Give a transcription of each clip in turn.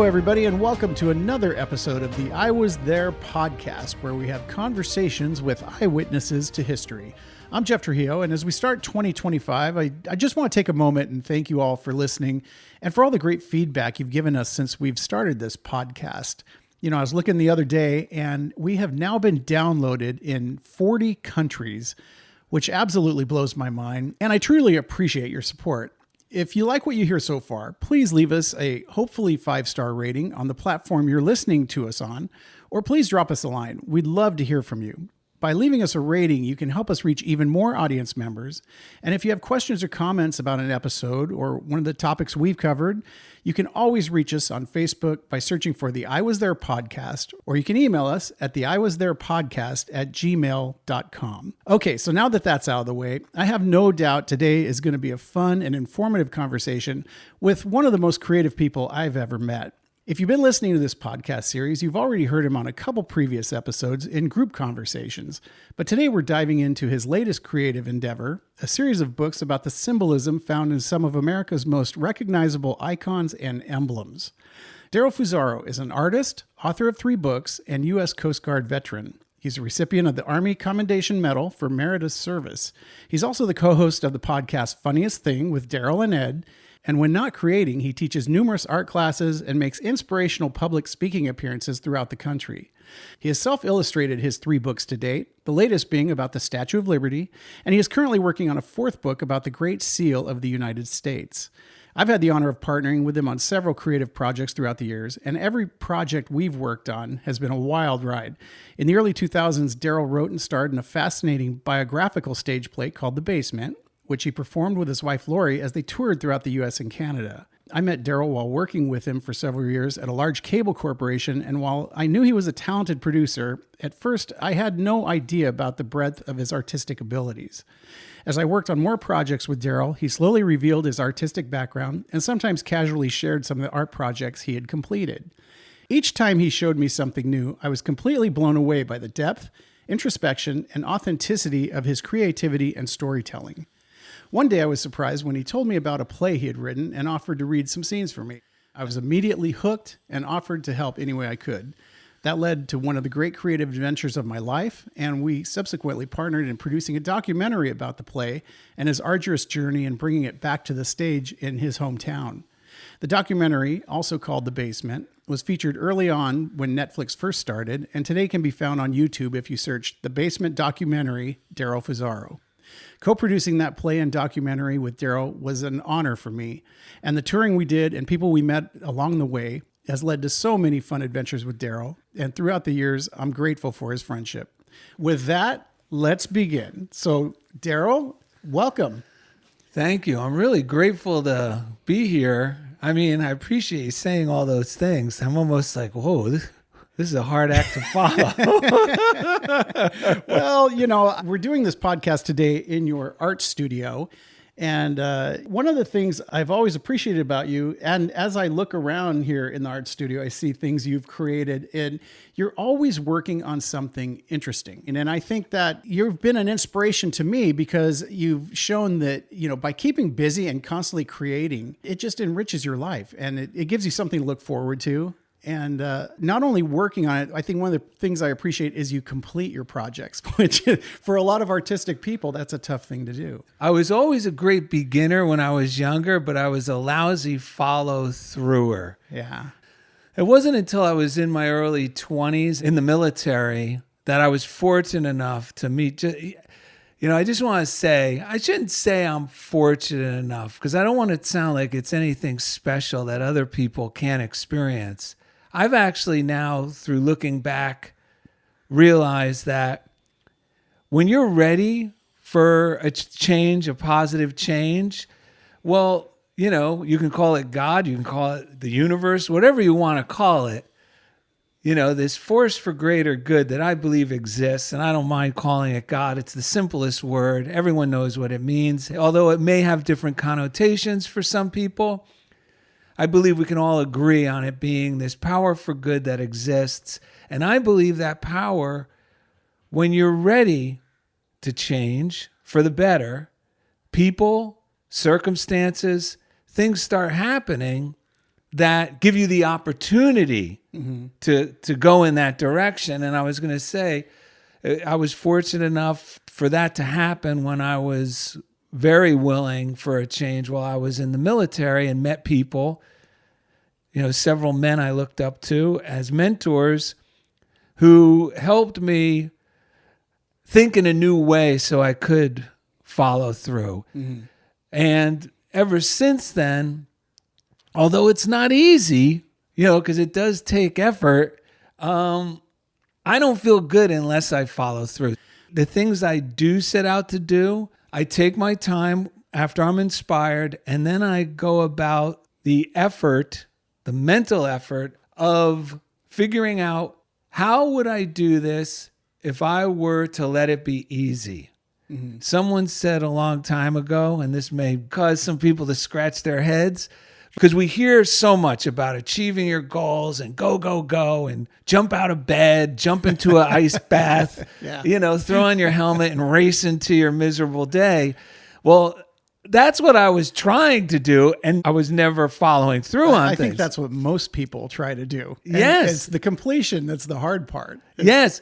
everybody, and welcome to another episode of the I Was There podcast, where we have conversations with eyewitnesses to history. I'm Jeff Trujillo, and as we start 2025, I just want to take a moment and thank you all for listening and for all the great feedback you've given us since we've started this podcast. You know, I was looking the other day, and we have now been downloaded in 40 countries, which absolutely blows my mind, and I truly appreciate your support. If you like what you hear so far, please leave us a hopefully 5-star rating on the platform you're listening to us on, or please drop us a line. We'd love to hear from you. By leaving us a rating, you can help us reach even more audience members. And if you have questions or comments about an episode or one of the topics we've covered, you can always reach us on Facebook by searching for the I Was There podcast, or you can email us at the iwastherepodcast@gmail.com. Okay, so now that that's out of the way, I have no doubt today is going to be a fun and informative conversation with one of the most creative people I've ever met. If you've been listening to this podcast series, you've already heard him on a couple previous episodes in group conversations. But today we're diving into his latest creative endeavor, a series of books about the symbolism found in some of America's most recognizable icons and emblems. Darrell Fusaro is an artist, author of 3 books, and U.S. Coast Guard veteran. He's a recipient of the Army Commendation Medal for Meritorious Service. He's also the co-host of the podcast Funniest Thing with Darrell and Ed. And when not creating, he teaches numerous art classes and makes inspirational public speaking appearances throughout the country. He has self-illustrated his 3 books to date, the latest being about the Statue of Liberty, and he is currently working on a 4th book about the Great Seal of the United States. I've had the honor of partnering with him on several creative projects throughout the years, and every project we've worked on has been a wild ride. In the early 2000s, Darrell wrote and starred in a fascinating biographical stage play called The Basement, which he performed with his wife Lori as they toured throughout the U.S. and Canada. I met Darrell while working with him for several years at a large cable corporation, and while I knew he was a talented producer, at first I had no idea about the breadth of his artistic abilities. As I worked on more projects with Darrell, he slowly revealed his artistic background and sometimes casually shared some of the art projects he had completed. Each time he showed me something new, I was completely blown away by the depth, introspection, and authenticity of his creativity and storytelling. One day I was surprised when he told me about a play he had written and offered to read some scenes for me. I was immediately hooked and offered to help any way I could. That led to one of the great creative adventures of my life, and we subsequently partnered in producing a documentary about the play and his arduous journey in bringing it back to the stage in his hometown. The documentary, also called The Basement, was featured early on when Netflix first started, and today can be found on YouTube if you search The Basement Documentary, Darrell Fusaro. Co-producing that play and documentary with Darrell was an honor for me, and the touring we did and people we met along the way has led to so many fun adventures with Darrell, and throughout the years, I'm grateful for his friendship. With that, let's begin. So, Darrell, welcome. Thank you. I'm really grateful to be here. I mean, I appreciate you saying all those things. I'm almost like, whoa, this is a hard act to follow. Well, you know, we're doing this podcast today in your art studio. And one of the things I've always appreciated about you, and as I look around here in the art studio, I see things you've created, and you're always working on something interesting. And I think that you've been an inspiration to me because you've shown that, you know, by keeping busy and constantly creating, it just enriches your life and it gives you something to look forward to. And not only working on it, I think one of the things I appreciate is you complete your projects, which for a lot of artistic people, that's a tough thing to do. I was always a great beginner when I was younger, but I was a lousy follow-througher. Yeah. It wasn't until I was in my early 20s in the military that I was fortunate enough to meet... I just want to say, I shouldn't say I'm fortunate enough because I don't want it to sound like it's anything special that other people can't experience. I've actually now, through looking back, realized that when you're ready for a change, a positive change, well, you know, you can call it God, you can call it the universe, whatever you want to call it. You know, this force for greater good that I believe exists, and I don't mind calling it God. It's the simplest word. Everyone knows what it means, although it may have different connotations for some people. I believe we can all agree on it being this power for good that exists. And I believe that power, when you're ready to change for the better, people, circumstances, things start happening that give you the opportunity to go in that direction. And I was going to say, I was fortunate enough for that to happen when I was very willing for a change while I was in the military and met people, several men I looked up to as mentors who helped me think in a new way so I could follow through. And ever since then, although it's not easy, because it does take effort, I don't feel good unless I follow through. The things I do set out to do, I take my time after I'm inspired, and then I go about the effort, the mental effort of figuring out how would I do this if I were to let it be easy. Someone said a long time ago, and this may cause some people to scratch their heads, because we hear so much about achieving your goals and go, go, go, and jump out of bed, jump into an ice bath, throw on your helmet and race into your miserable day. Well, that's what I was trying to do, and I was never following through on things. I think that's what most people try to do. And yes. It's the completion that's the hard part. Yes.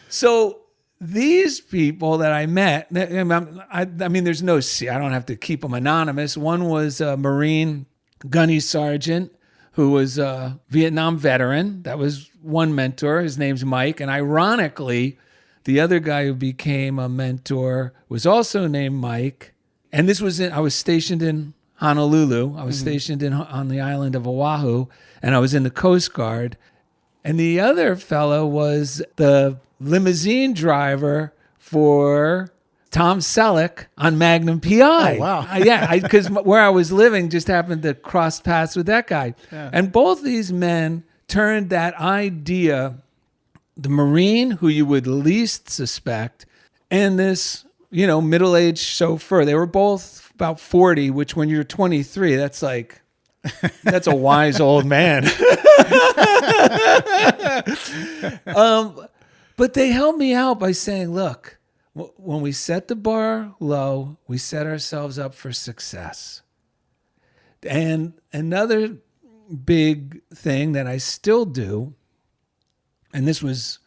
So these people that I met, I mean, there's no, I don't have to keep them anonymous. One was a Marine gunny sergeant who was a Vietnam veteran. That was one mentor. His name's Mike. And ironically, the other guy who became a mentor was also named Mike. And this was I was stationed in Honolulu. I was stationed on the island of Oahu, and I was in the Coast Guard. And the other fellow was the limousine driver for Tom Selleck on Magnum PI. Oh, wow. Because where I was living just happened to cross paths with that guy. Yeah. And both these men turned that idea, the Marine who you would least suspect, and this, middle-aged chauffeur. They were both about 40, which when you're 23, that's a wise old man. But they helped me out by saying, look, when we set the bar low, we set ourselves up for success. And another big thing that I still do, and this was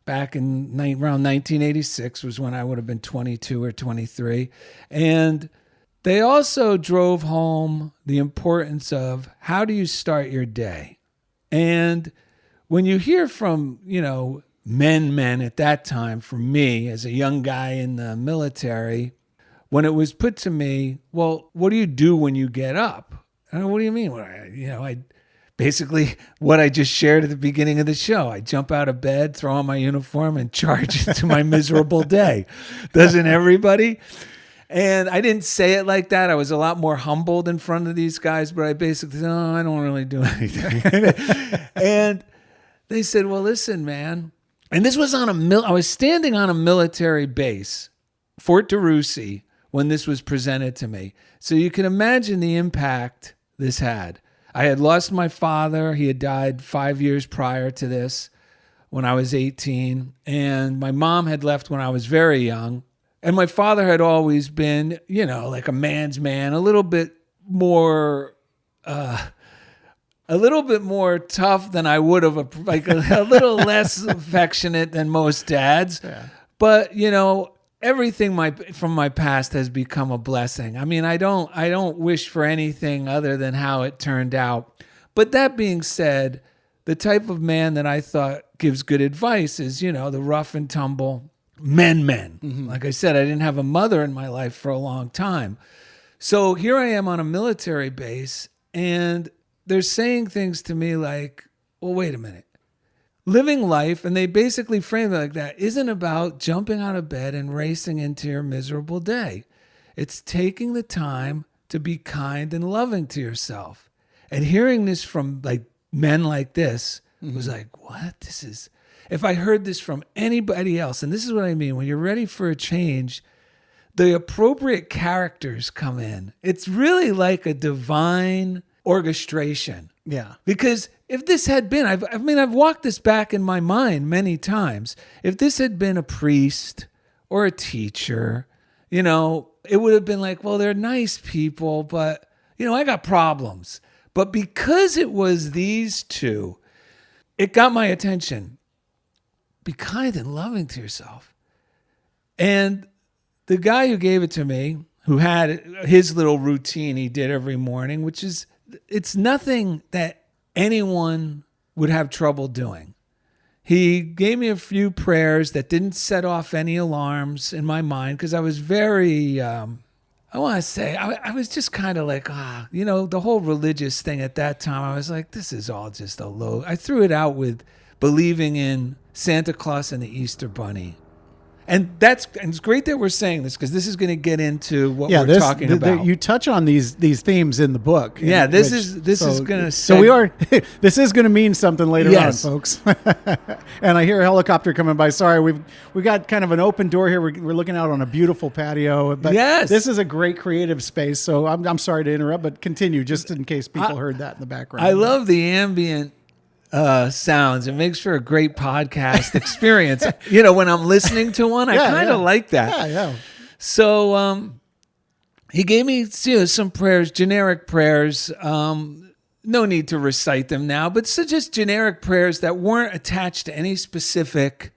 back in around 1986, was when I would have been 22 or 23. And they also drove home the importance of how do you start your day? And when you hear from, men at that time, from me as a young guy in the military, when it was put to me, well, what do you do when you get up? And what do you mean? Well, I basically what I just shared at the beginning of the show. I jump out of bed, throw on my uniform, and charge into my miserable day. Doesn't everybody? And I didn't say it like that. I was a lot more humbled in front of these guys, but I basically said, I don't really do anything. And they said, well, listen, man. And this was I was standing on a military base, Fort DeRussy, when this was presented to me. So you can imagine the impact this had. I had lost my father. He had died 5 years prior to this when I was 18. And my mom had left when I was very young. And my father had always been, like a man's man, a little bit more tough than I would have, like a little less affectionate than most dads. Yeah. But, everything from my past has become a blessing. I mean, I don't wish for anything other than how it turned out. But that being said, the type of man that I thought gives good advice is, the rough and tumble men. Mm-hmm. Like I said, I didn't have a mother in my life for a long time. So here I am on a military base, and they're saying things to me like, well, wait a minute. Living life, and they basically frame it like that, isn't about jumping out of bed and racing into your miserable day. It's taking the time to be kind and loving to yourself. And hearing this from men like this was like, what? If I heard this from anybody else, and this is what I mean, when you're ready for a change, the appropriate characters come in. It's really like a divine orchestration. Yeah. Because if this had been, I've walked this back in my mind many times. If this had been a priest or a teacher, it would have been like, well, they're nice people, but, I got problems. But because it was these two, it got my attention. Be kind and loving to yourself. And the guy who gave it to me, who had his little routine he did every morning, which is, it's nothing that anyone would have trouble doing. He gave me a few prayers that didn't set off any alarms in my mind because I was very, I want to say, I was just kind of like, the whole religious thing at that time. I was like, this is all just a load. I threw it out with believing in Santa Claus and the Easter Bunny. And it's great that we're saying this because this is going to get into what we're talking about. You touch on these themes in the book. Yeah, this is going to. So we are. This is going to mean something later on, folks. And I hear a helicopter coming by. Sorry, we got kind of an open door here. We're looking out on a beautiful patio. But this is a great creative space. So I'm sorry to interrupt, but continue just in case people heard that in the background. I love the ambient sounds. It makes for a great podcast experience. When I'm listening to one, I kind of like that. Yeah. So he gave me some prayers, generic prayers. No need to recite them now, but just generic prayers that weren't attached to any specific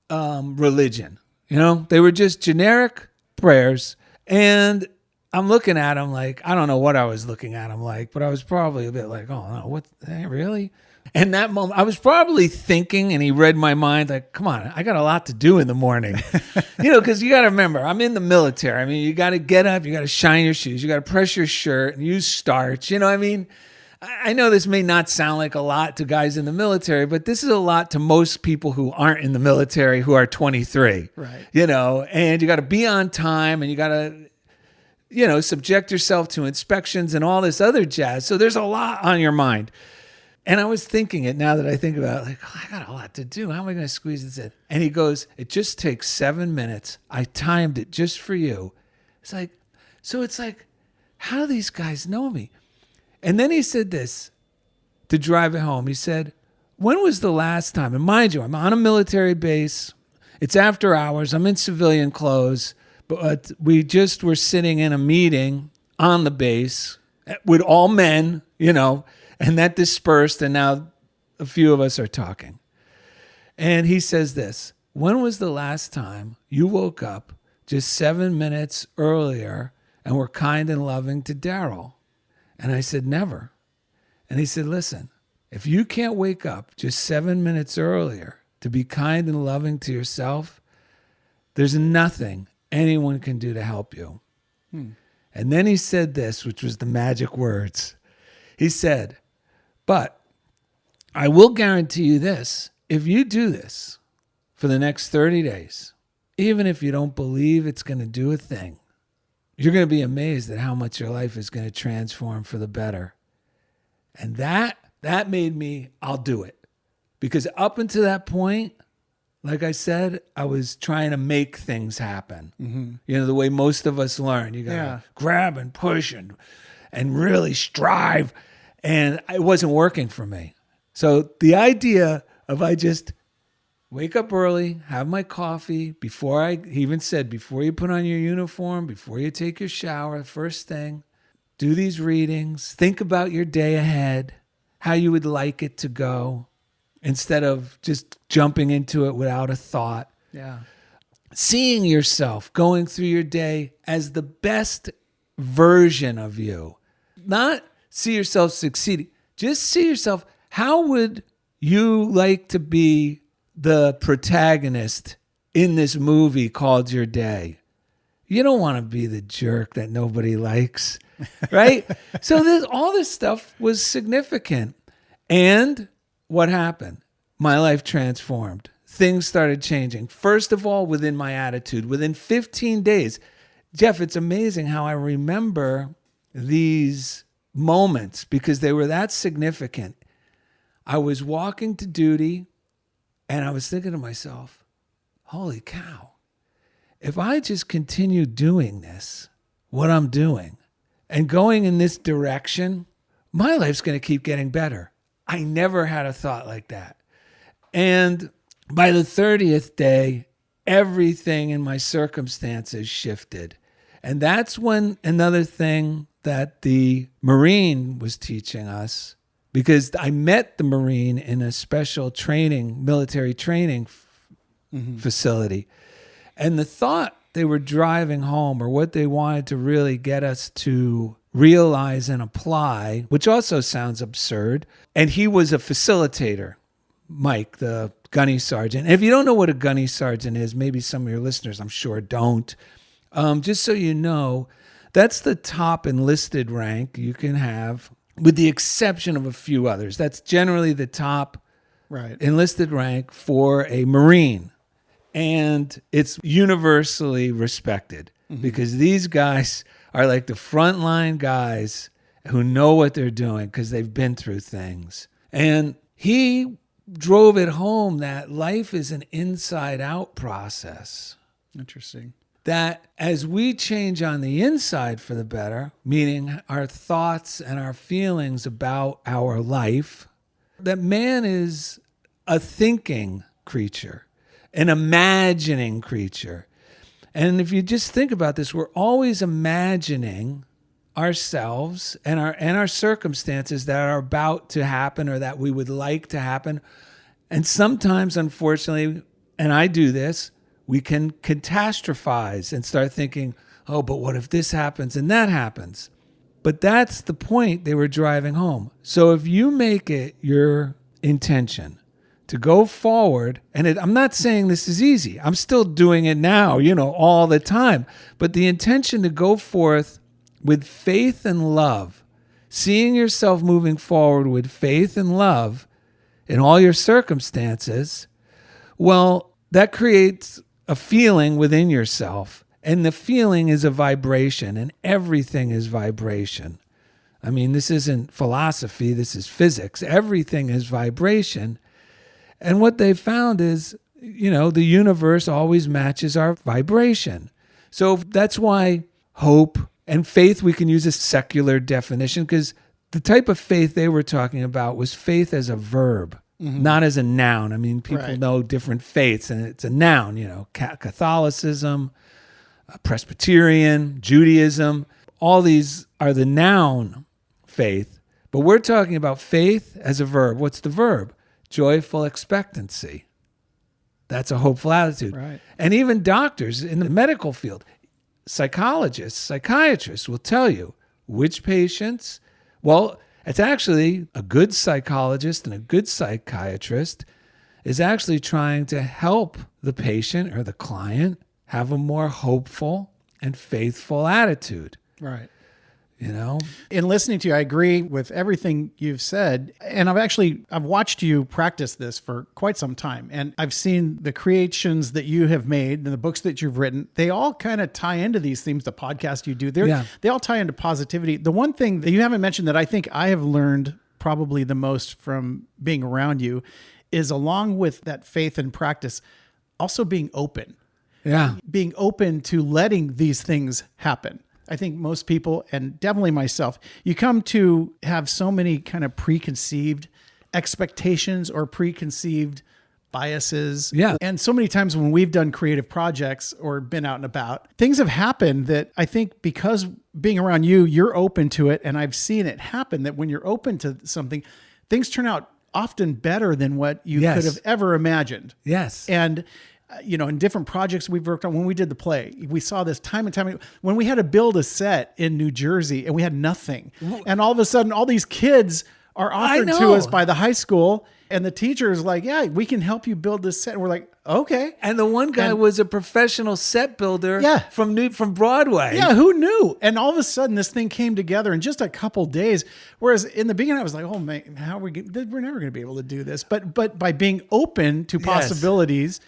religion. They were just generic prayers. And I'm looking at them like, I don't know what I was looking at them like, but I was probably a bit like, oh, no, what, really? And that moment, I was probably thinking, and he read my mind, like, come on, I got a lot to do in the morning. Because you got to remember, I'm in the military. I mean, you got to get up, you got to shine your shoes, you got to press your shirt and use starch. I know this may not sound like a lot to guys in the military, but this is a lot to most people who aren't in the military who are 23. Right. And you got to be on time, and you got to, subject yourself to inspections and all this other jazz. So there's a lot on your mind. And I was thinking it now that I think about it, like, I got a lot to do. How am I going to squeeze this in? And he goes, it just takes 7 minutes. I timed it just for you. It's like, how do these guys know me? And then he said this to drive it home. He said, when was the last time? And mind you, I'm on a military base. It's after hours. I'm in civilian clothes. But we just were sitting in a meeting on the base with all men, and that dispersed, and now a few of us are talking. And he says this, when was the last time you woke up just 7 minutes earlier and were kind and loving to Darrell? And I said, never. And he said, listen, if you can't wake up just 7 minutes earlier to be kind and loving to yourself, there's nothing anyone can do to help you. And then he said this, which was the magic words. He said, but I will guarantee you this, if you do this for the next 30 days, even if you don't believe it's going to do a thing, you're going to be amazed at how much your life is going to transform for the better. And that made me, I'll do it. Because up until that point, like I said, I was trying to make things happen. The way most of us learn. You got to grab and push and really strive. And it wasn't working for me. So the idea of I just wake up early, have my coffee, he even said, before you put on your uniform, before you take your shower, first thing, do these readings, think about your day ahead, how you would like it to go, instead of just jumping into it without a thought. Yeah. Seeing yourself going through your day as the best version of you. Not see yourself succeeding. Just see yourself. How would you like to be the protagonist in this movie called Your Day? You don't want to be the jerk that nobody likes, right? So all this stuff was significant. And what happened? My life transformed. Things started changing. First of all, within my attitude, within 15 days. Jeff, it's amazing how I remember these moments because they were that significant. I was walking to duty and I was thinking to myself, holy cow, if I just continue doing this, what I'm doing, and going in this direction, my life's going to keep getting better. I never had a thought like that. And by the 30th day, everything in my circumstances shifted. And that's when another thing that the Marine was teaching us, because I met the Marine in a special training, military training facility. And the thought they were driving home, or what they wanted to really get us to realize and apply, which also sounds absurd. And he was a facilitator, Mike, the gunny sergeant. And if you don't know what a gunny sergeant is, maybe some of your listeners, I'm sure, don't. Just so you know, that's the top enlisted rank you can have, with the exception of a few others. That's generally the top enlisted rank for a Marine. And it's universally respected because these guys are like the frontline guys who know what they're doing because they've been through things. And he drove it home that life is an inside-out process. Interesting. That as we change on the inside for the better, meaning our thoughts and our feelings about our life, that man is a thinking creature, an imagining creature. And if you just think about this, we're always imagining ourselves and our circumstances that are about to happen or that we would like to happen. And sometimes, unfortunately, and I do this, we can catastrophize and start thinking, oh, but what if this happens and that happens? But that's the point they were driving home. So if you make it your intention to go forward, and I'm not saying this is easy. I'm still doing it now, all the time. But the intention to go forth with faith and love, seeing yourself moving forward with faith and love in all your circumstances, well, that creates a feeling within yourself. And the feeling is a vibration, and everything is vibration. I mean, this isn't philosophy, this is physics. Everything is vibration. And what they found is, the universe always matches our vibration. So that's why hope and faith, we can use a secular definition, because the type of faith they were talking about was faith as a verb, not as a noun. I mean, people know different faiths, and it's a noun, Catholicism, Presbyterian, Judaism, all these are the noun faith. But we're talking about faith as a verb. What's the verb? Joyful expectancy. That's a hopeful attitude. Right. And even doctors in the medical field, psychologists, psychiatrists will tell you which patients, well, it's actually a good psychologist and a good psychiatrist is actually trying to help the patient or the client have a more hopeful and faithful attitude. Right. In listening to you, I agree with everything you've said. And I've watched you practice this for quite some time. And I've seen the creations that you have made and the books that you've written. They all kind of tie into these themes, the podcast you do. They all tie into positivity. The one thing that you haven't mentioned that I think I have learned probably the most from being around you is, along with that faith and practice, also being open. Yeah. Being open to letting these things happen. I think most people, and definitely myself, you come to have so many kind of preconceived expectations or preconceived biases. Yeah. And so many times when we've done creative projects or been out and about, things have happened that I think because being around you, you're open to it. And I've seen it happen that when you're open to something, things turn out often better than what you could have ever imagined. Yes. And in different projects we've worked on, when we did the play, we saw this time and time again. When we had to build a set in New Jersey and we had nothing, and all of a sudden all these kids are offered to us by the high school, and the teacher is like, yeah, we can help you build this set. And we're like, okay. And the one guy was a professional set builder from Broadway. Yeah, who knew? And all of a sudden this thing came together in just a couple days. Whereas in the beginning I was like, oh man, we're never going to be able to do this. But by being open to possibilities.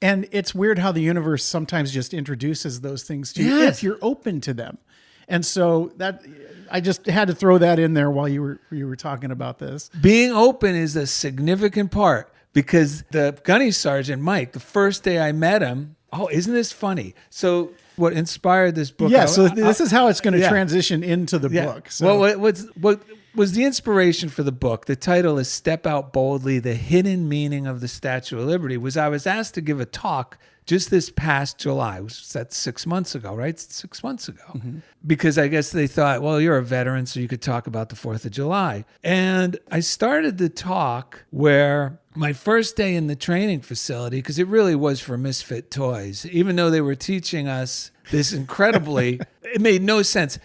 And it's weird how the universe sometimes just introduces those things to you if you're open to them. And so that I just had to throw that in there while you were talking about this. Being open is a significant part, because the gunny sergeant, Mike, the first day I met him, isn't this funny? So what inspired this book? Yeah, this is how it's going to transition into the book. So. Well, was the inspiration for the book. The title is Step Out Boldly, The Hidden Meaning of the Statue of Liberty. Was I was asked to give a talk just this past July. That's 6 months ago, right? 6 months ago. Mm-hmm. Because I guess they thought, well, you're a veteran, so you could talk about the 4th of July. And I started the talk where my first day in the training facility, because it really was for misfit toys, even though they were teaching us this incredibly, it made no sense.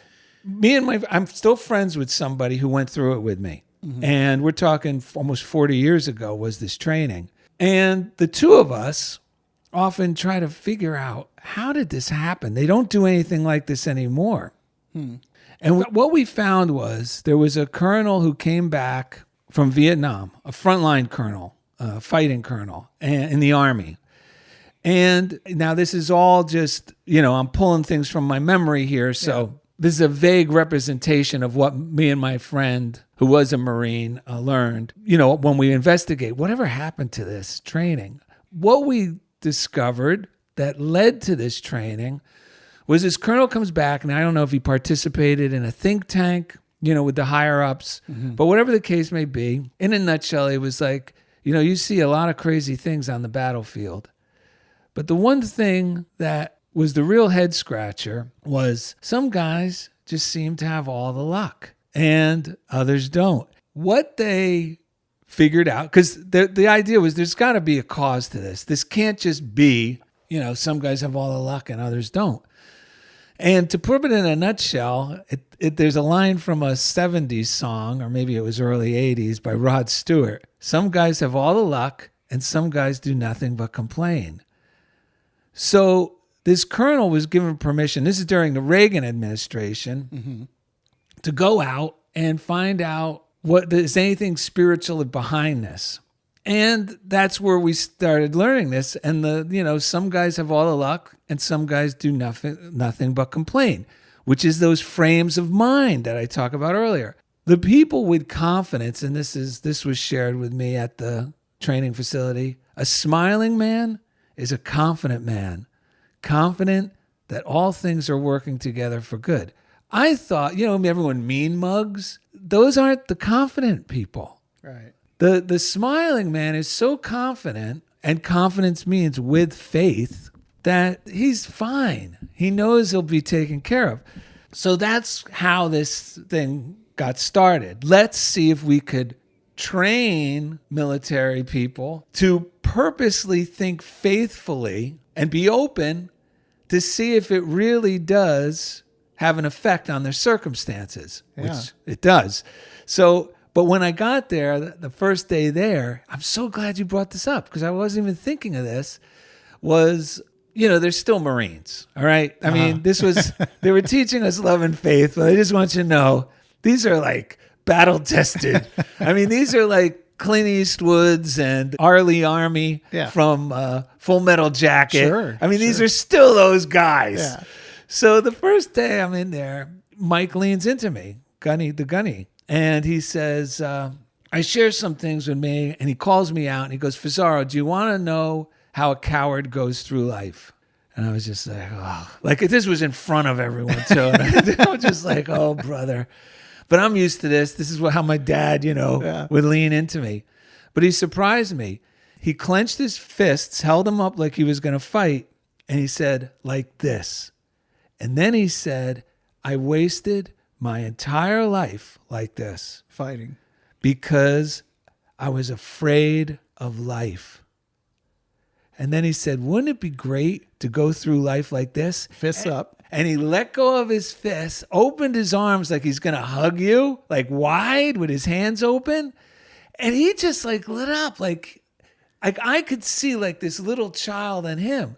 I'm still friends with somebody who went through it with me. Mm-hmm. And we're talking almost 40 years ago was this training. And the two of us often try to figure out, how did this happen? They don't do anything like this anymore. And what we found was there was a colonel who came back from Vietnam, a frontline colonel, a fighting colonel in the Army. And now this is all just, I'm pulling things from my memory here. So this is a vague representation of what me and my friend, who was a Marine, learned. When we investigate, whatever happened to this training? What we discovered that led to this training was this colonel comes back, and I don't know if he participated in a think tank, with the higher ups, but whatever the case may be, in a nutshell, it was like, you see a lot of crazy things on the battlefield. But the one thing that was the real head scratcher was some guys just seem to have all the luck and others don't. What they figured out, because the idea was there's got to be a cause to this. This can't just be, some guys have all the luck and others don't. And to put it in a nutshell, there's a line from a 70s song, or maybe it was early 80s, by Rod Stewart. Some guys have all the luck and some guys do nothing but complain. So this colonel was given permission, this is during the Reagan administration, to go out and find out what there's anything spiritual behind this. And that's where we started learning this. And some guys have all the luck and some guys do nothing but complain, which is those frames of mind that I talked about earlier. The people with confidence, and this was shared with me at the training facility, a smiling man is a confident man, confident that all things are working together for good. I thought, everyone mean mugs, those aren't the confident people. Right. The smiling man is so confident, and confidence means with faith, that he's fine. He knows he'll be taken care of. So that's how this thing got started. Let's see if we could train military people to purposely think faithfully and be open to see if it really does have an effect on their circumstances, which it does. So, but when I got there, the first day there, I'm so glad you brought this up because I wasn't even thinking of this, was, there's still Marines, all right? I mean, they were teaching us love and faith, but I just want you to know, these are like battle tested. I mean, these are like Clint Eastwood's and Arlie Army from Full Metal Jacket. Sure, I mean, these are still those guys. Yeah. So the first day I'm in there, Mike leans into me, the gunny, and he says, I share some things with me, and he calls me out, and he goes, Fusaro, do you want to know how a coward goes through life? And I was just like, oh, like this was in front of everyone too. And I was just like, oh, brother. But I'm used to this. This is how my dad, would lean into me. But he surprised me. He clenched his fists, held them up like he was going to fight, and he said, like this. And then he said, I wasted my entire life like this. Fighting. Because I was afraid of life. And then he said, wouldn't it be great to go through life like this? Fists up. And he let go of his fists, opened his arms like he's going to hug you, like wide with his hands open. And he just like lit up. Like I could see like this little child in him.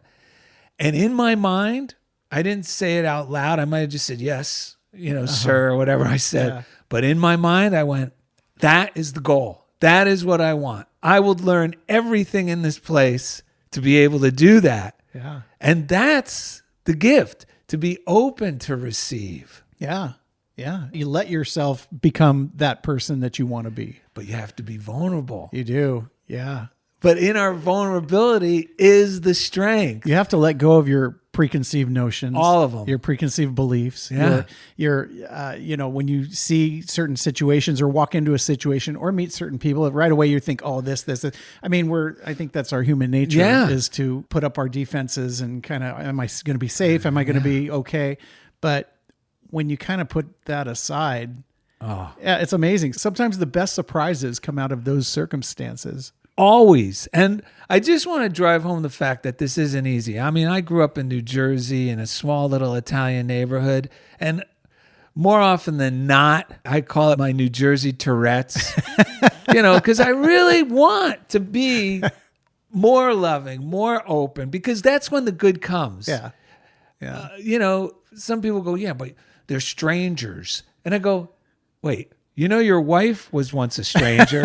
And in my mind, I didn't say it out loud. I might have just said, yes, sir, or whatever I said. Yeah. But in my mind, I went, that is the goal. That is what I want. I will learn everything in this place to be able to do that. Yeah. And that's the gift, to be open to receive. Yeah. Yeah. You let yourself become that person that you want to be. But you have to be vulnerable. You do. Yeah. But in our vulnerability is the strength. You have to let go of your preconceived notions, All of them. your preconceived beliefs, Yeah. your when you see certain situations or walk into a situation or meet certain people, right away you think, oh, this. I mean, I think that's our human nature is to put up our defenses and kind of, am I going to be safe? Am I going to be okay? But when you kind of put that aside, it's amazing. Sometimes the best surprises come out of those circumstances. Always. And I just want to drive home the fact that this isn't easy. I mean, I grew up in New Jersey in a small little Italian neighborhood, and more often than not, I call it my New Jersey Tourette's, because I really want to be more loving, more open, because that's when the good comes. Yeah. Yeah. Some people go, yeah, but they're strangers. And I go, wait, your wife was once a stranger.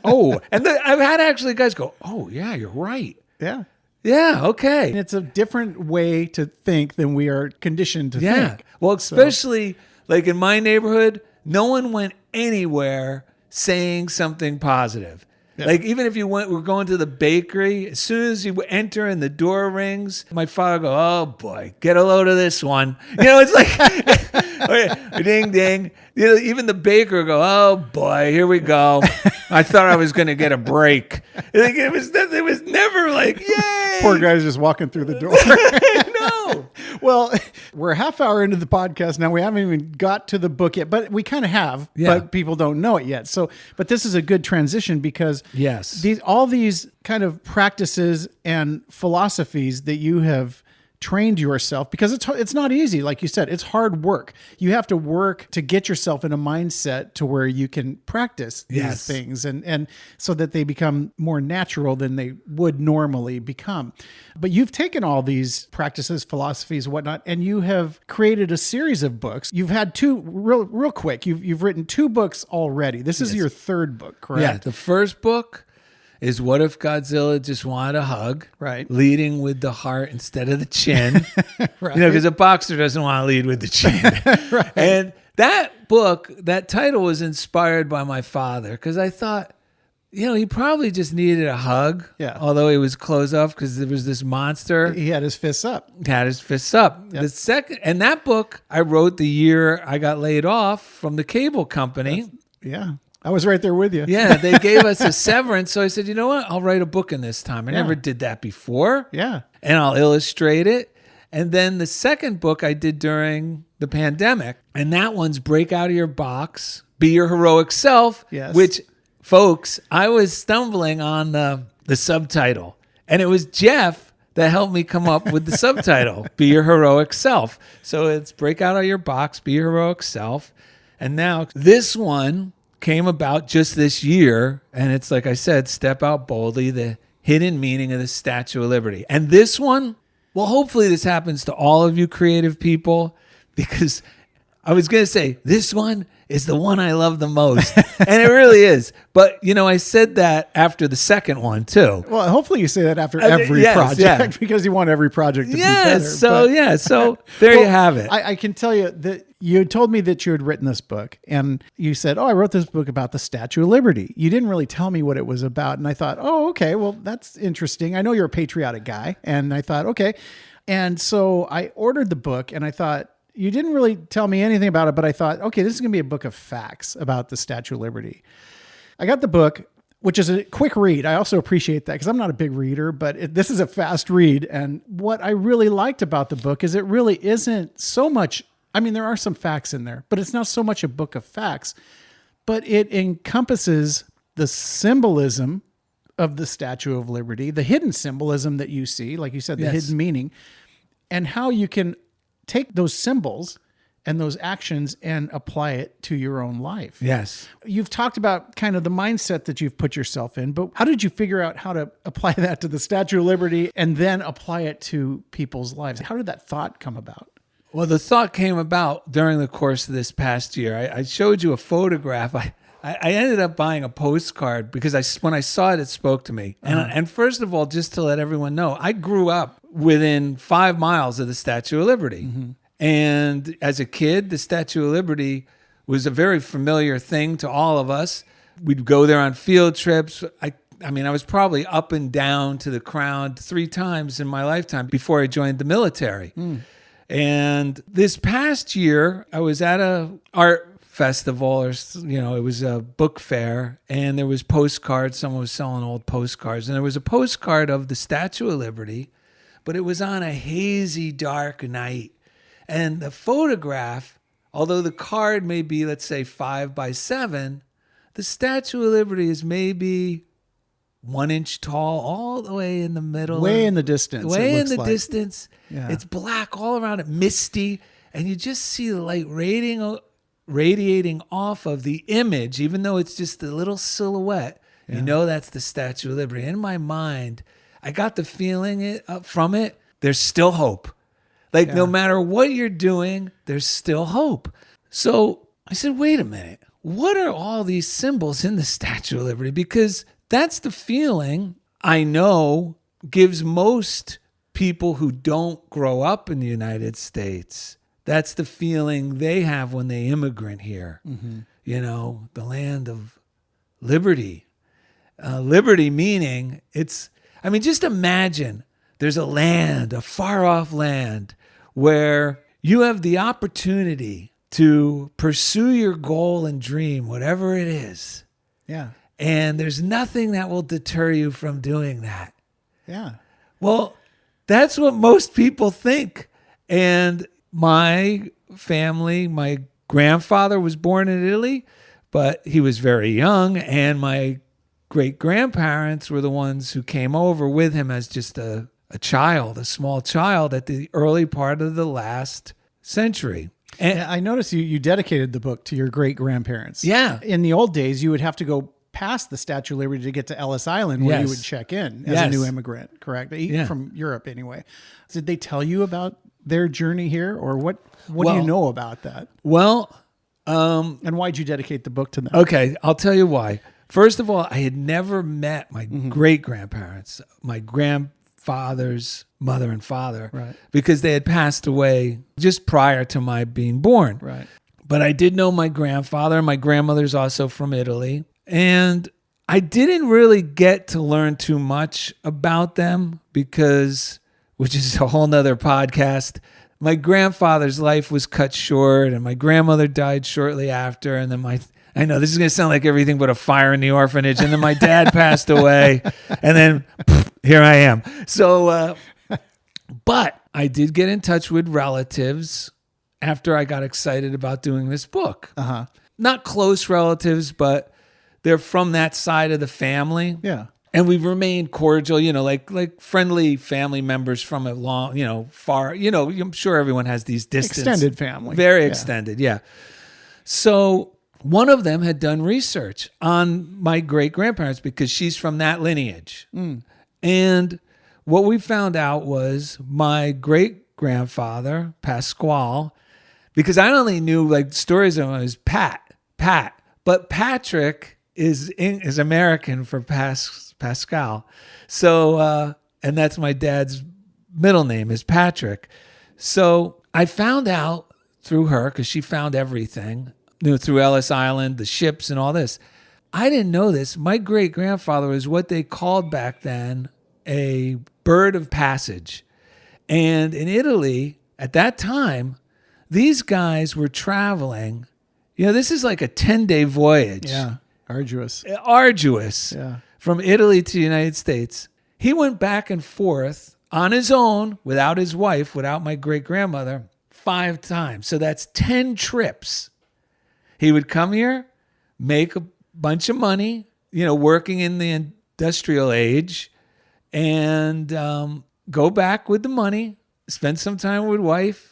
Oh, and I've had actually guys go, oh, yeah, you're right. Yeah. Yeah, okay. And it's a different way to think than we are conditioned to think. Well, especially like in my neighborhood, no one went anywhere saying something positive. Yeah. Like even if we're going to the bakery, as soon as you enter and the door rings, my father go, oh boy, get a load of this one. It's like, ding, ding. Even the baker go, oh boy, here we go. I thought I was going to get a break. Like, it was never like, yay. Poor guy's just walking through the door. No. Well, we're a half hour into the podcast now. We haven't even got to the book yet, but we kind of have, but people don't know it yet. So, but this is a good transition because all these kind of practices and philosophies that you have trained yourself, because it's not easy. Like you said, it's hard work. You have to work to get yourself in a mindset to where you can practice these things and so that they become more natural than they would normally become. But you've taken all these practices, philosophies, whatnot, and you have created a series of books. You've had two real quick. You've written 2 books already. This is your 3rd book, correct? Yeah. The first book is What If Godzilla Just Wanted a Hug? Right. Leading with the heart instead of the chin. Right. Because a boxer doesn't want to lead with the chin. Right. And that book, that title was inspired by my father because I thought, he probably just needed a hug. Yeah. Although he was closed off because there was this monster. He had his fists up. Yep. The second, and that book I wrote the year I got laid off from the cable company. I was right there with you. Yeah, they gave us a severance. So I said, you know what? I'll write a book in this time. I never did that before. Yeah. And I'll illustrate it. And then the second book I did during the pandemic. And that one's Break Out of Your Box, Be Your Heroic Self. Yes. Which, folks, I was stumbling on the subtitle. And it was Jeff that helped me come up with the subtitle, Be Your Heroic Self. So it's Break Out of Your Box, Be Your Heroic Self. And now this one came about just this year, and it's like I said, Step Out Boldly, the hidden meaning of the Statue of Liberty. And this one, well, hopefully this happens to all of you creative people, because I was going to say, this one is the one I love the most. And it really is. But, I said that after the second one, too. Well, hopefully you say that after every project, because you want every project to be better. So there you have it. I can tell you that you told me that you had written this book, and you said, I wrote this book about the Statue of Liberty. You didn't really tell me what it was about. And I thought, okay, well, that's interesting. I know you're a patriotic guy. And I thought, okay. And so I ordered the book, and I thought, you didn't really tell me anything about it, but I thought, okay, this is going to be a book of facts about the Statue of Liberty. I got the book, which is a quick read. I also appreciate that because I'm not a big reader, but this is a fast read. And what I really liked about the book is it really isn't so much, there are some facts in there, but it's not so much a book of facts, but it encompasses the symbolism of the Statue of Liberty, the hidden symbolism that you see, like you said, the hidden meaning, and how you can take those symbols and those actions and apply it to your own life. Yes. You've talked about kind of the mindset that you've put yourself in, but how did you figure out how to apply that to the Statue of Liberty and then apply it to people's lives? How did that thought come about? Well, the thought came about during the course of this past year. I showed you a photograph. I ended up buying a postcard because when I saw it, it spoke to me. And first of all, just to let everyone know, I grew up within 5 miles of the Statue of Liberty. Mm-hmm. And as a kid, the Statue of Liberty was a very familiar thing to all of us. We'd go there on field trips. I I mean, I was probably up and down to the crown 3 times in my lifetime before I joined the military. And this past year, I was at a art festival, or it was a book fair, and there was postcards. Someone was selling old postcards, and there was a postcard of the Statue of Liberty, but it was on a hazy, dark night. And the photograph, although the card may be, let's say, 5 by 7, the Statue of Liberty is maybe 1 inch tall, all the way in the middle. Way in the distance. Way it in the looks like. distance. Yeah. It's black all around it, misty, and you just see the light radiating off of the image, even though it's just a little silhouette. Yeah. You know that's the Statue of Liberty. In my mind, I got the feeling from it, there's still hope. Like, no matter what you're doing, there's still hope. So I said, wait a minute. What are all these symbols in the Statue of Liberty? Because that's the feeling I know gives most people who don't grow up in the United States. That's the feeling they have when they immigrant here. Mm-hmm. The land of liberty. Liberty meaning just imagine there's a far off land where you have the opportunity to pursue your goal and dream, whatever it is. Yeah. And there's nothing that will deter you from doing that. Yeah. Well, that's what most people think. And my family, my grandfather was born in Italy, but he was very young. And my great-grandparents were the ones who came over with him as just a small child at the early part of the last century. And I noticed you dedicated the book to your great-grandparents. Yeah. In the old days, you would have to go past the Statue of Liberty to get to Ellis Island, where you would check in as a new immigrant, correct? From Europe anyway. Did they tell you about their journey here, or what do you know about that? Well, and why'd you dedicate the book to them? Okay, I'll tell you why. First of all, I had never met my great-grandparents, my grandfather's mother and father, right, because they had passed away just prior to my being born. Right. But I did know my grandfather. My grandmother's also from Italy. And I didn't really get to learn too much about them because, which is a whole nother podcast, my grandfather's life was cut short and my grandmother died shortly after. And then I know this is going to sound like everything but a fire in the orphanage. And then my dad passed away. And then here I am. So, but I did get in touch with relatives after I got excited about doing this book. Uh-huh. Not close relatives, but they're from that side of the family. Yeah. And we've remained cordial, like friendly family members from a long, far, I'm sure everyone has these distance. Extended family. Very extended, yeah. So one of them had done research on my great-grandparents because she's from that lineage. Mm. And what we found out was my great-grandfather, Pasquale, because I only knew stories of him as Pat, but Patrick is American for Pascal. So, and that's my dad's middle name is Patrick. So I found out through her, because she found everything, through Ellis Island, the ships and all this. I didn't know this. My great-grandfather was what they called back then a bird of passage. And in Italy, at that time, these guys were traveling. This is like a 10-day voyage. Yeah. Arduous. Yeah. From Italy to the United States. He went back and forth on his own, without his wife, without my great-grandmother, 5 times. So that's 10 trips. He would come here, make a bunch of money, working in the industrial age, and go back with the money, spend some time with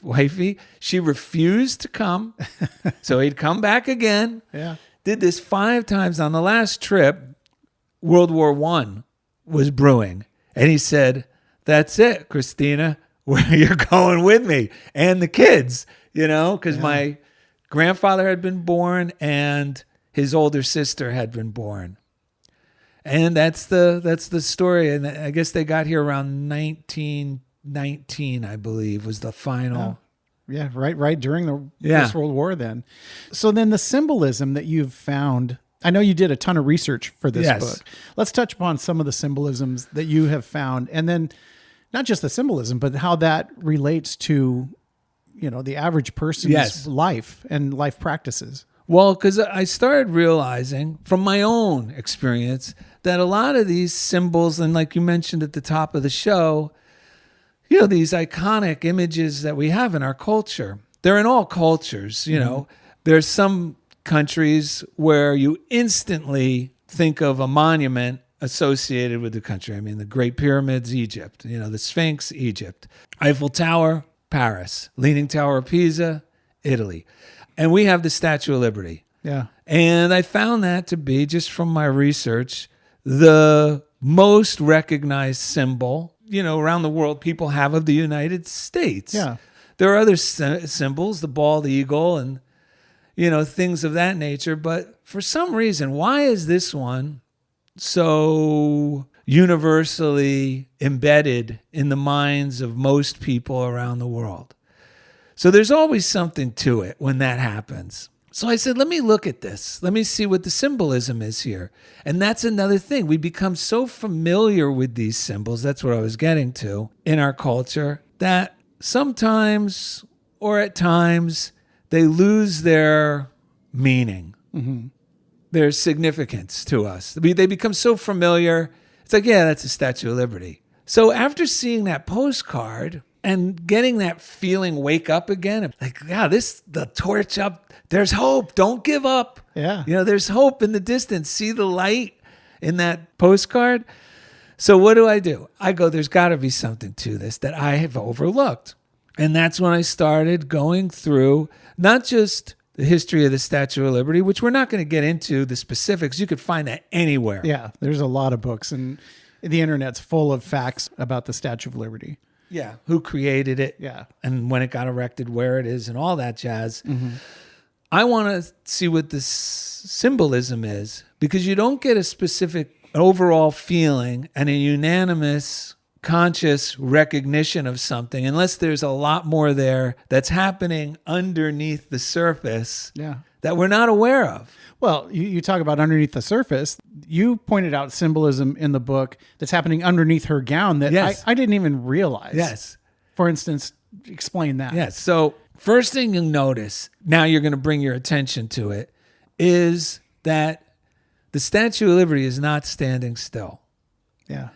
wifey. She refused to come, so he'd come back again. Yeah. Did this 5 times. On the last trip, World War I was brewing. And he said, that's it, Christina. You're going with me. And the kids, because my grandfather had been born and his older sister had been born. And that's the story. And I guess they got here around 1919, I believe, was the final. Yeah, right during the First World War then. So then the symbolism that you've found, I know you did a ton of research for this Yes. book. Let's touch upon some of the symbolisms that you have found, and then not just the symbolism, but how that relates to, the average person's Yes. life and life practices. Well, because I started realizing from my own experience that a lot of these symbols, and like you mentioned at the top of the show, these iconic images that we have in our culture, they're in all cultures. There's some countries where you instantly think of a monument associated with the country. I mean, the Great Pyramids, Egypt, the Sphinx, Egypt, Eiffel Tower, Paris, Leaning Tower of Pisa, Italy. And we have the Statue of Liberty. Yeah. And I found that to be, just from my research, the most recognized symbol, around the world people have of the United States. Yeah. There are other symbols, the bald eagle and, things of that nature. But for some reason, why is this one so universally embedded in the minds of most people around the world? So there's always something to it when that happens. So I said, let me look at this. Let me see what the symbolism is here. And that's another thing. We become so familiar with these symbols, that's what I was getting to, in our culture, that sometimes or at times they lose their meaning, their significance to us. They become so familiar. It's like, yeah, that's a Statue of Liberty. So after seeing that postcard and getting that feeling wake up again, like, yeah, the torch up, there's hope. Don't give up. Yeah. There's hope in the distance. See the light in that postcard. So what do? I go, there's got to be something to this that I have overlooked. And that's when I started going through not just the history of the Statue of Liberty, which we're not going to get into the specifics. You could find that anywhere. Yeah. There's a lot of books, and the internet's full of facts about the Statue of Liberty. Yeah. Who created it? Yeah. And when it got erected, where it is, and all that jazz. I want to see what this symbolism is, because you don't get a specific overall feeling and a unanimous conscious recognition of something unless there's a lot more there that's happening underneath the surface that we're not aware of. Well, you talk about underneath the surface. You pointed out symbolism in the book that's happening underneath her gown that I didn't even realize. Yes. For instance, explain that. Yes. So first thing you'll notice, now you're going to bring your attention to it, is that the Statue of Liberty is not standing still. Yeah.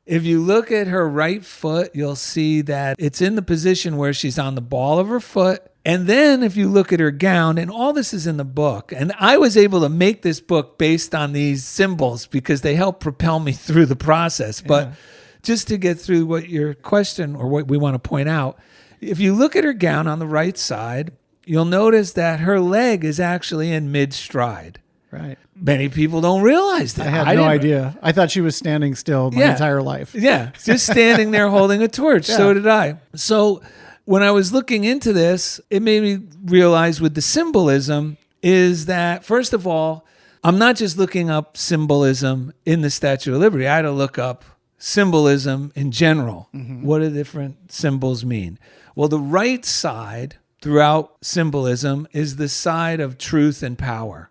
If you look at her right foot, you'll see that it's in the position where she's on the ball of her foot. And then if you look at her gown, and all this is in the book, and I was able to make this book based on these symbols because they help propel me through the process. But just to get through what your question or what we want to point out, if you look at her gown on the right side, you'll notice that her leg is actually in mid-stride. Right. Many people don't realize that. I had no idea. I thought she was standing still my entire life. Yeah, just standing there holding a torch. Yeah. So did I. So when I was looking into this, it made me realize with the symbolism is that, first of all, I'm not just looking up symbolism in the Statue of Liberty. I had to look up symbolism in general. What do different symbols mean? Well, the right side throughout symbolism is the side of truth and power.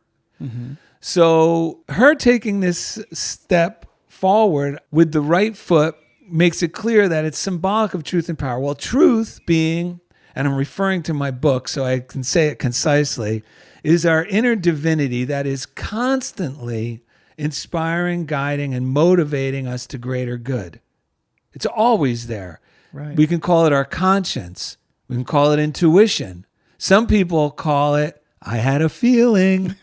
So her taking this step forward with the right foot makes it clear that it's symbolic of truth and power. Well, truth being, and I'm referring to my book so I can say it concisely, is our inner divinity that is constantly inspiring, guiding, and motivating us to greater good. It's always there. Right. We can call it our conscience. We can call it intuition. Some people call it, I had a feeling,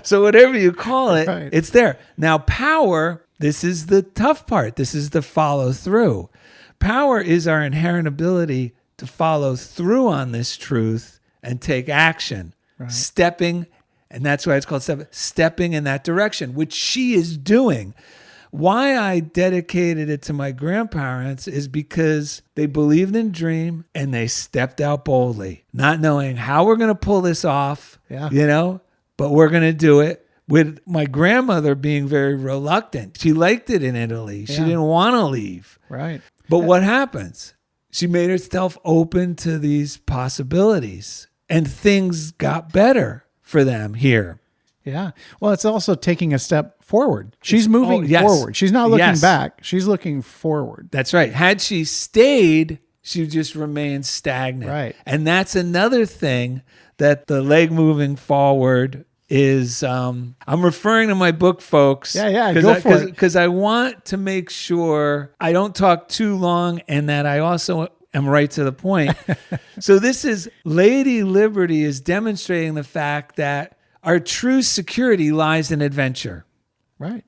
So whatever you call it, It's there. Now, power, this is the tough part. This is the follow through. Power is our inherent ability to follow through on this truth and take action, stepping, and that's why it's called stepping in that direction, which she is doing. Why I dedicated it to my grandparents is because they believed in dream and they stepped out boldly, not knowing how we're going to pull this off, but we're going to do it. With my grandmother being very reluctant. She liked it in Italy. She didn't want to leave. Right. But what happens? She made herself open to these possibilities and things got better for them here. Yeah. Well, it's also taking a step forward. She's moving yes. forward. She's not looking Yes. back. She's looking forward. That's right. Had she stayed, she would just remain stagnant. Right. And that's another thing that the leg moving forward is. I'm referring to my book, folks. Yeah, go for it. Because I want to make sure I don't talk too long and that I also am right to the point. So this is Lady Liberty is demonstrating the fact that our true security lies in adventure. Right.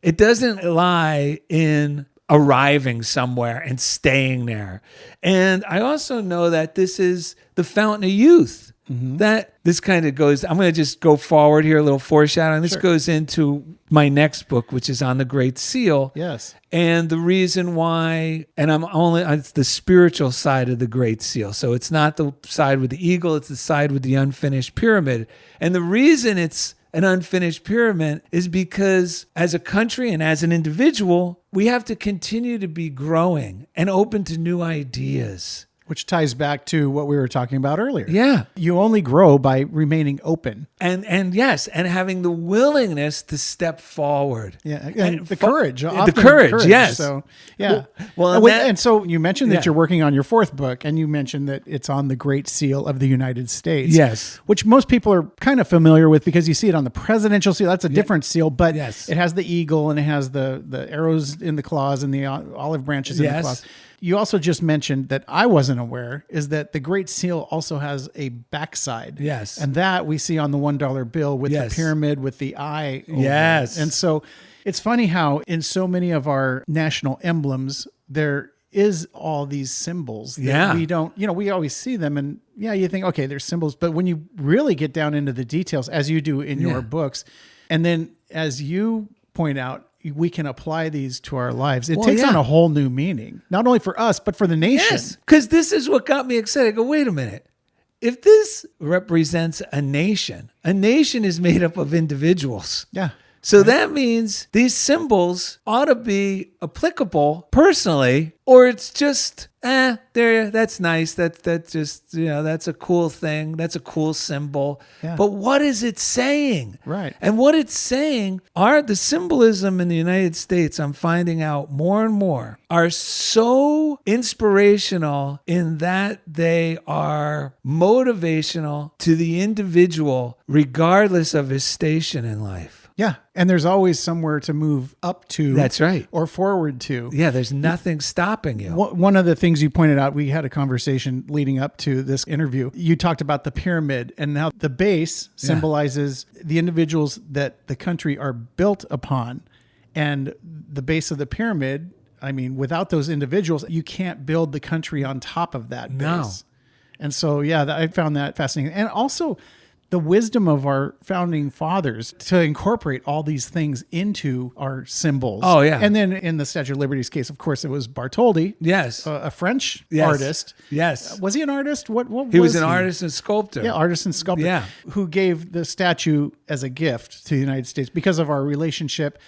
It doesn't lie in arriving somewhere and staying there. And I also know that this is the fountain of youth. That this kind of goes, I'm going to just go forward here, a little foreshadowing. This goes into my next book, which is on the Great Seal. Yes. And the reason why, and it's the spiritual side of the Great Seal. So it's not the side with the eagle, it's the side with the unfinished pyramid. And the reason it's an unfinished pyramid is because as a country and as an individual, we have to continue to be growing and open to new ideas. Which ties back to what we were talking about earlier. Yeah. You only grow by remaining open. And yes, and having the willingness to step forward. Yeah, and the courage. The courage, yes. So, yeah. Well, and so you mentioned that Yeah. you're working on your fourth book, and you mentioned that it's on the Great Seal of the United States. Yes. Which most people are kind of familiar with because you see it on the presidential seal. That's a different seal, but Yes. it has the eagle and it has the arrows in the claws and the olive branches in the Yes. claws. You also just mentioned that I wasn't aware is that the Great Seal also has a backside. Yes. And that we see on the $1 bill with Yes. the pyramid with the eye over Yes. it. And so it's funny how in so many of our national emblems, there is all these symbols that Yeah. we don't, we always see them and you think, okay, there's symbols. But when you really get down into the details, as you do in your books, and then as you point out, we can apply these to our lives. It takes on a whole new meaning, not only for us, but for the nation. Yes, because this is what got me excited. I go, wait a minute. If this represents a nation is made up of individuals. Yeah. So that means these symbols ought to be applicable personally, or it's just, that's nice. That's just, that's a cool thing. That's a cool symbol. Yeah. But what is it saying? Right. And what it's saying are the symbolism in the United States, I'm finding out more and more, are so inspirational in that they are motivational to the individual, regardless of his station in life. Yeah. And there's always somewhere to move up to. That's right. Or forward to. Yeah, there's nothing stopping you. One of the things you pointed out, we had a conversation leading up to this interview. You talked about the pyramid and how the base symbolizes the individuals that the country are built upon. And the base of the pyramid, I mean, without those individuals, you can't build the country on top of that base. No. And so, I found that fascinating. And also, the wisdom of our founding fathers to incorporate all these things into our symbols. Oh, yeah. And then in the Statue of Liberty's case, of course, it was Bartholdi. Yes. A French Yes. artist. Yes. Was he an artist? What He was an artist and sculptor. Yeah, artist and sculptor. Yeah. Who gave the statue as a gift to the United States because of our relationship.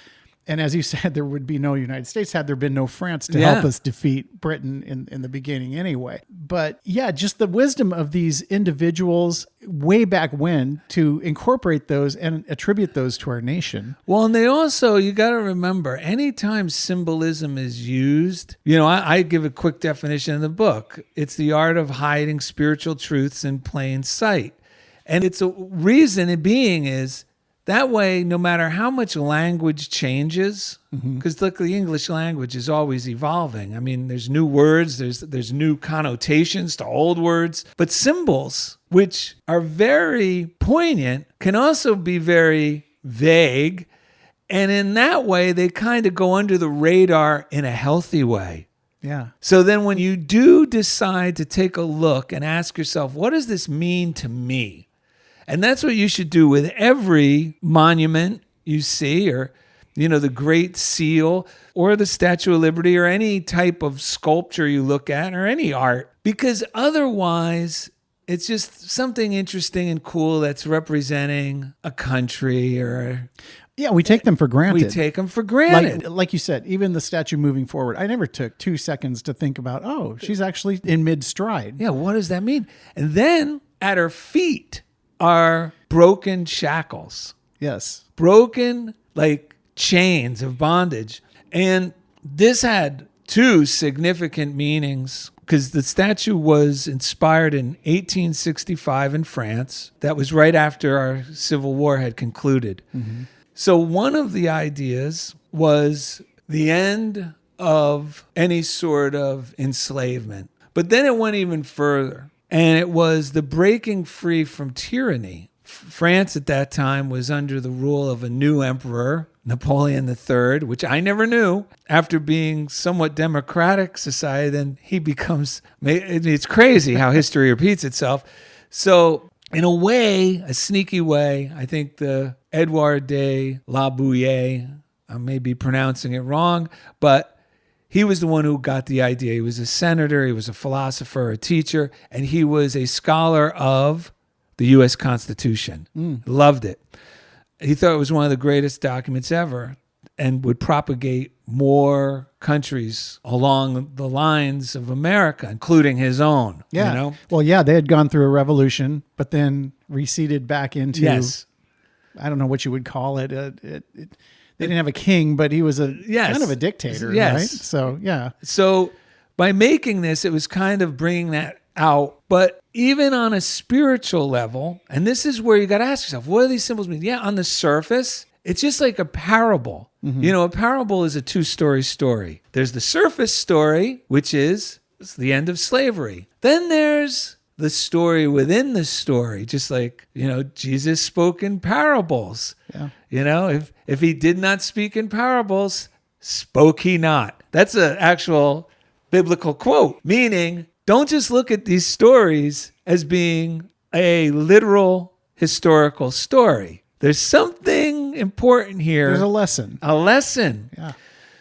And as you said, there would be no United States had there been no France to help us defeat Britain in the beginning anyway. But just the wisdom of these individuals way back when to incorporate those and attribute those to our nation. Well, and they also, you got to remember, anytime symbolism is used, I give a quick definition in the book. It's the art of hiding spiritual truths in plain sight. And it's a reason being is, that way, no matter how much language changes, because look, the English language is always evolving. I mean, there's new words, there's new connotations to old words, but symbols, which are very poignant, can also be very vague. And in that way, they kind of go under the radar in a healthy way. Yeah. So then when you do decide to take a look and ask yourself, what does this mean to me? And that's what you should do with every monument you see, or, the Great Seal, or the Statue of Liberty, or any type of sculpture you look at, or any art. Because otherwise, it's just something interesting and cool that's representing a country or... Yeah, we take them for granted. We take them for granted. Like you said, even the statue moving forward, I never took 2 seconds to think about, she's actually in mid-stride. Yeah, what does that mean? And then at her feet are broken shackles. Yes. broken like chains of bondage. And this had two significant meanings because the statue was inspired in 1865 in France. That was right after our Civil War had concluded. Mm-hmm. So one of the ideas was the end of any sort of enslavement. But then it went even further, and it was the breaking free from tyranny. France at that time was under the rule of a new emperor, Napoleon III, which I never knew. After being somewhat democratic society, then he becomes, it's crazy how history repeats itself. So in a way, a sneaky way, I think the Edouard de La Bouille, I may be pronouncing it wrong, but he was the one who got the idea. He was a senator, he was a philosopher, a teacher, and he was a scholar of the U.S. Constitution. Loved it. He thought it was one of the greatest documents ever and would propagate more countries along the lines of America, including his own. Yeah. You know? Well, yeah, they had gone through a revolution, but then receded back into, Yes. I don't know what you would call it. They didn't have a king, but he was kind of a dictator, Yes. right? So, yeah. So by making this, it was kind of bringing that out. But even on a spiritual level, and this is where you got to ask yourself, what do these symbols mean? Yeah, on the surface, it's just like a parable. Mm-hmm. You know, a parable is a two-story story. There's the surface story, which is it's the end of slavery. Then there's the story within the story, just like, you know, Jesus spoke in parables. Yeah. You know, if he did not speak in parables, spoke he not. That's an actual biblical quote, meaning don't just look at these stories as being a literal historical story. There's something important here. There's a lesson. A lesson. Yeah.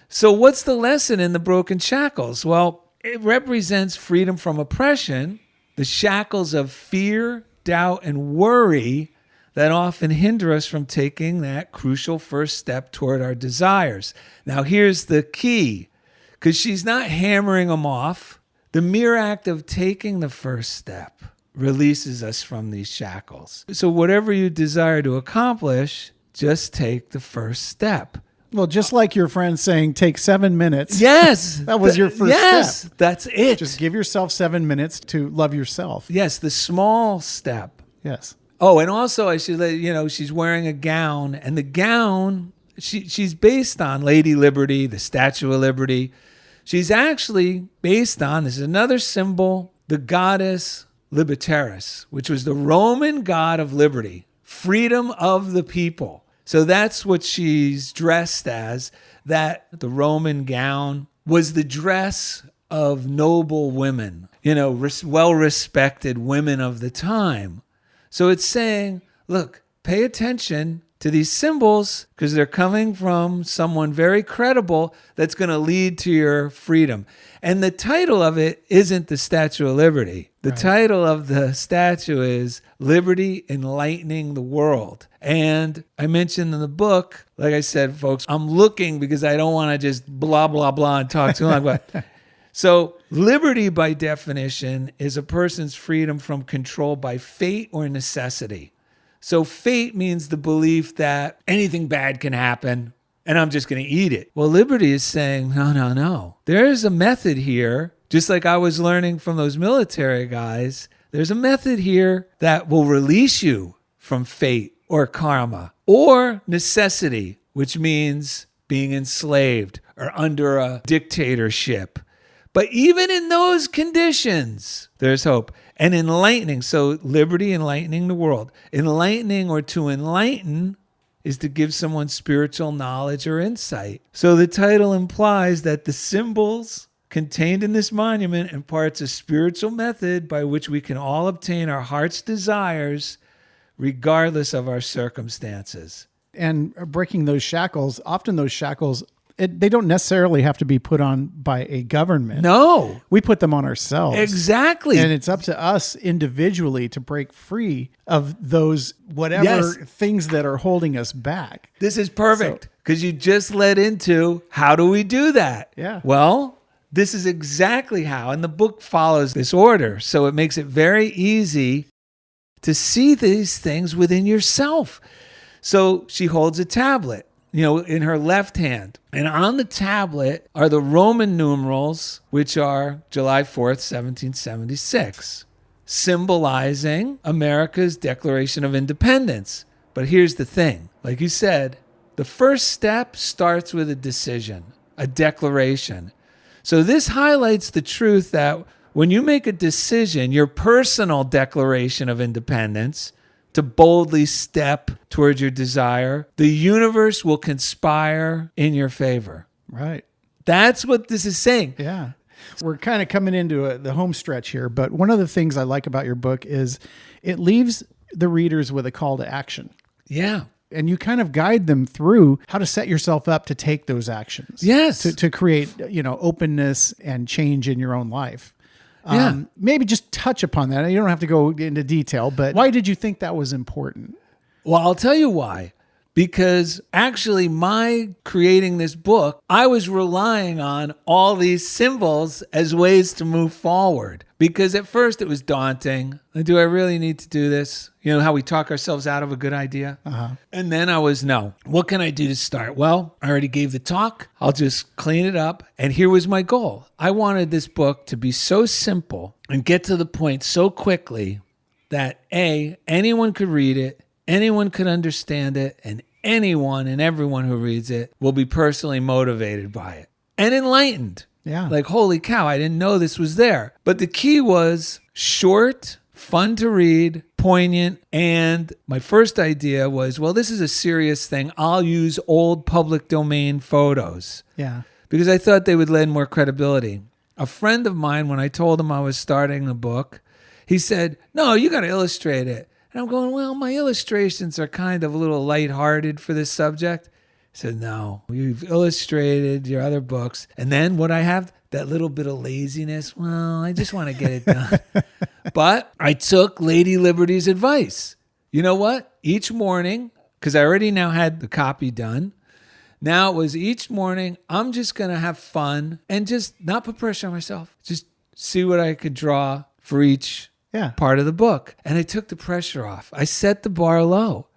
So what's the lesson in the broken shackles? Well, it represents freedom from oppression, the shackles of fear, doubt, and worry that often hinder us from taking that crucial first step toward our desires. Now, here's the key, because she's not hammering them off. The mere act of taking the first step releases us from these shackles. So whatever you desire to accomplish, just take the first step. Well, just like your friend saying, take 7 minutes. Yes. That was your first step. That's it. Just give yourself 7 minutes to love yourself. Yes, the small step. Yes. Oh, and also I should let you know, she's wearing a gown, and the gown, she's based on Lady Liberty, the Statue of Liberty. She's actually based on, this is another symbol, the goddess Libertaris, which was the Roman god of liberty, freedom of the people. So that's what she's dressed as, that the Roman gown was the dress of noble women, you know, well-respected women of the time. So it's saying, look, pay attention to these symbols because they're coming from someone very credible that's going to lead to your freedom. And the title of it isn't the Statue of Liberty. The title of the statue is Liberty Enlightening the World. And I mentioned in the book, like I said, folks, I'm looking because I don't want to just blah, blah, blah and talk too long. But so liberty, by definition, is a person's freedom from control by fate or necessity. So fate means the belief that anything bad can happen and I'm just going to eat it. Well, liberty is saying, no. There's a method here, just like I was learning from those military guys. There's a method here that will release you from fate or karma or necessity, which means being enslaved or under a dictatorship. But even in those conditions, there's hope. And enlightening, so liberty, enlightening the world. Enlightening or to enlighten is to give someone spiritual knowledge or insight. So the title implies that the symbols contained in this monument imparts a spiritual method by which we can all obtain our heart's desires regardless of our circumstances. And breaking those shackles, often those shackles, they don't necessarily have to be put on by a government. No. We put them on ourselves. Exactly. And it's up to us individually to break free of those whatever things that are holding us back. This is perfect because you just led into how do we do that? Yeah. Well, this is exactly how. And the book follows this order. So it makes it very easy to see these things within yourself. So she holds a tablet, in her left hand. And on the tablet are the Roman numerals, which are July 4th, 1776, symbolizing America's Declaration of Independence. But here's the thing. Like you said, the first step starts with a decision, a declaration. So this highlights the truth that when you make a decision, your personal declaration of independence, to boldly step towards your desire, the universe will conspire in your favor. Right. That's what this is saying. Yeah. We're kind of coming into the home stretch here, but one of the things I like about your book is it leaves the readers with a call to action. Yeah. And you kind of guide them through how to set yourself up to take those actions. Yes. To create, openness and change in your own life. Yeah. Maybe just touch upon that. You don't have to go into detail, but why did you think that was important? Well, I'll tell you why. Because actually, my creating this book, I was relying on all these symbols as ways to move forward. Because at first it was daunting. Like, do I really need to do this? You know how we talk ourselves out of a good idea? And then I was, no. What can I do to start? Well, I already gave the talk. I'll just clean it up. And here was my goal. I wanted this book to be so simple and get to the point so quickly that anyone could read it, anyone could understand it, and anyone and everyone who reads it will be personally motivated by it and enlightened. Yeah. Like, holy cow, I didn't know this was there. But the key was short, fun to read, poignant. And my first idea was, well, this is a serious thing. I'll use old public domain photos. Yeah. Because I thought they would lend more credibility. A friend of mine, when I told him I was starting a book, he said, no, you got to illustrate it. And I'm going, well, my illustrations are kind of a little lighthearted for this subject. He said, no, you've illustrated your other books. And then what I have, that little bit of laziness. Well, I just want to get it done. But I took Lady Liberty's advice. You know what? Each morning, because I already now had the copy done. Now it was each morning, I'm just going to have fun and just not put pressure on myself. Just see what I could draw for each part of the book. And I took the pressure off. I set the bar low.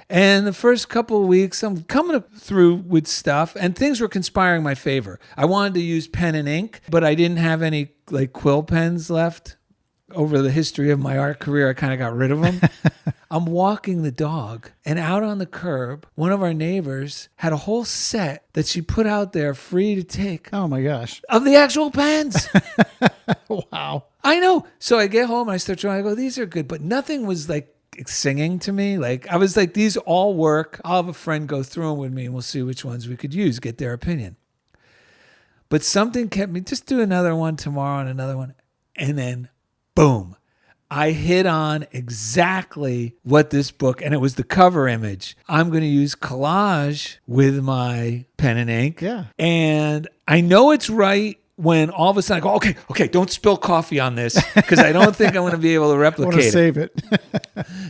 And the first couple of weeks, I'm coming through with stuff, and things were conspiring in my favor. I wanted to use pen and ink, but I didn't have any quill pens left. Over the history of my art career, I kind of got rid of them. I'm walking the dog, and out on the curb, one of our neighbors had a whole set that she put out there free to take. Oh my gosh. Of the actual pens. Wow. I know. So I get home and I start drawing. I go, these are good, but nothing was singing to me. I was like, these all work. I'll have a friend go through them with me and we'll see which ones we could use, get their opinion. But something kept me, just do another one tomorrow and another one. And then boom, I hit on exactly what this book, and it was the cover image. I'm going to use collage with my pen and ink. Yeah. And I know it's right when all of a sudden I go, okay, don't spill coffee on this, because I don't think I'm going to be able to replicate I want to save it.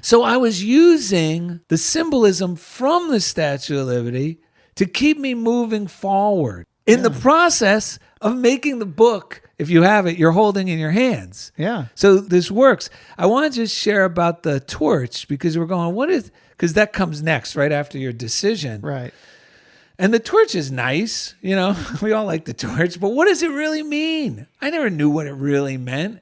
So I was using the symbolism from the Statue of Liberty to keep me moving forward in the process of making the book. If you have it, you're holding in your hands. Yeah. So this works. I want to just share about the torch, because we're going, because that comes next, right after your decision. Right. And the torch is nice. We all like the torch, but what does it really mean? I never knew what it really meant.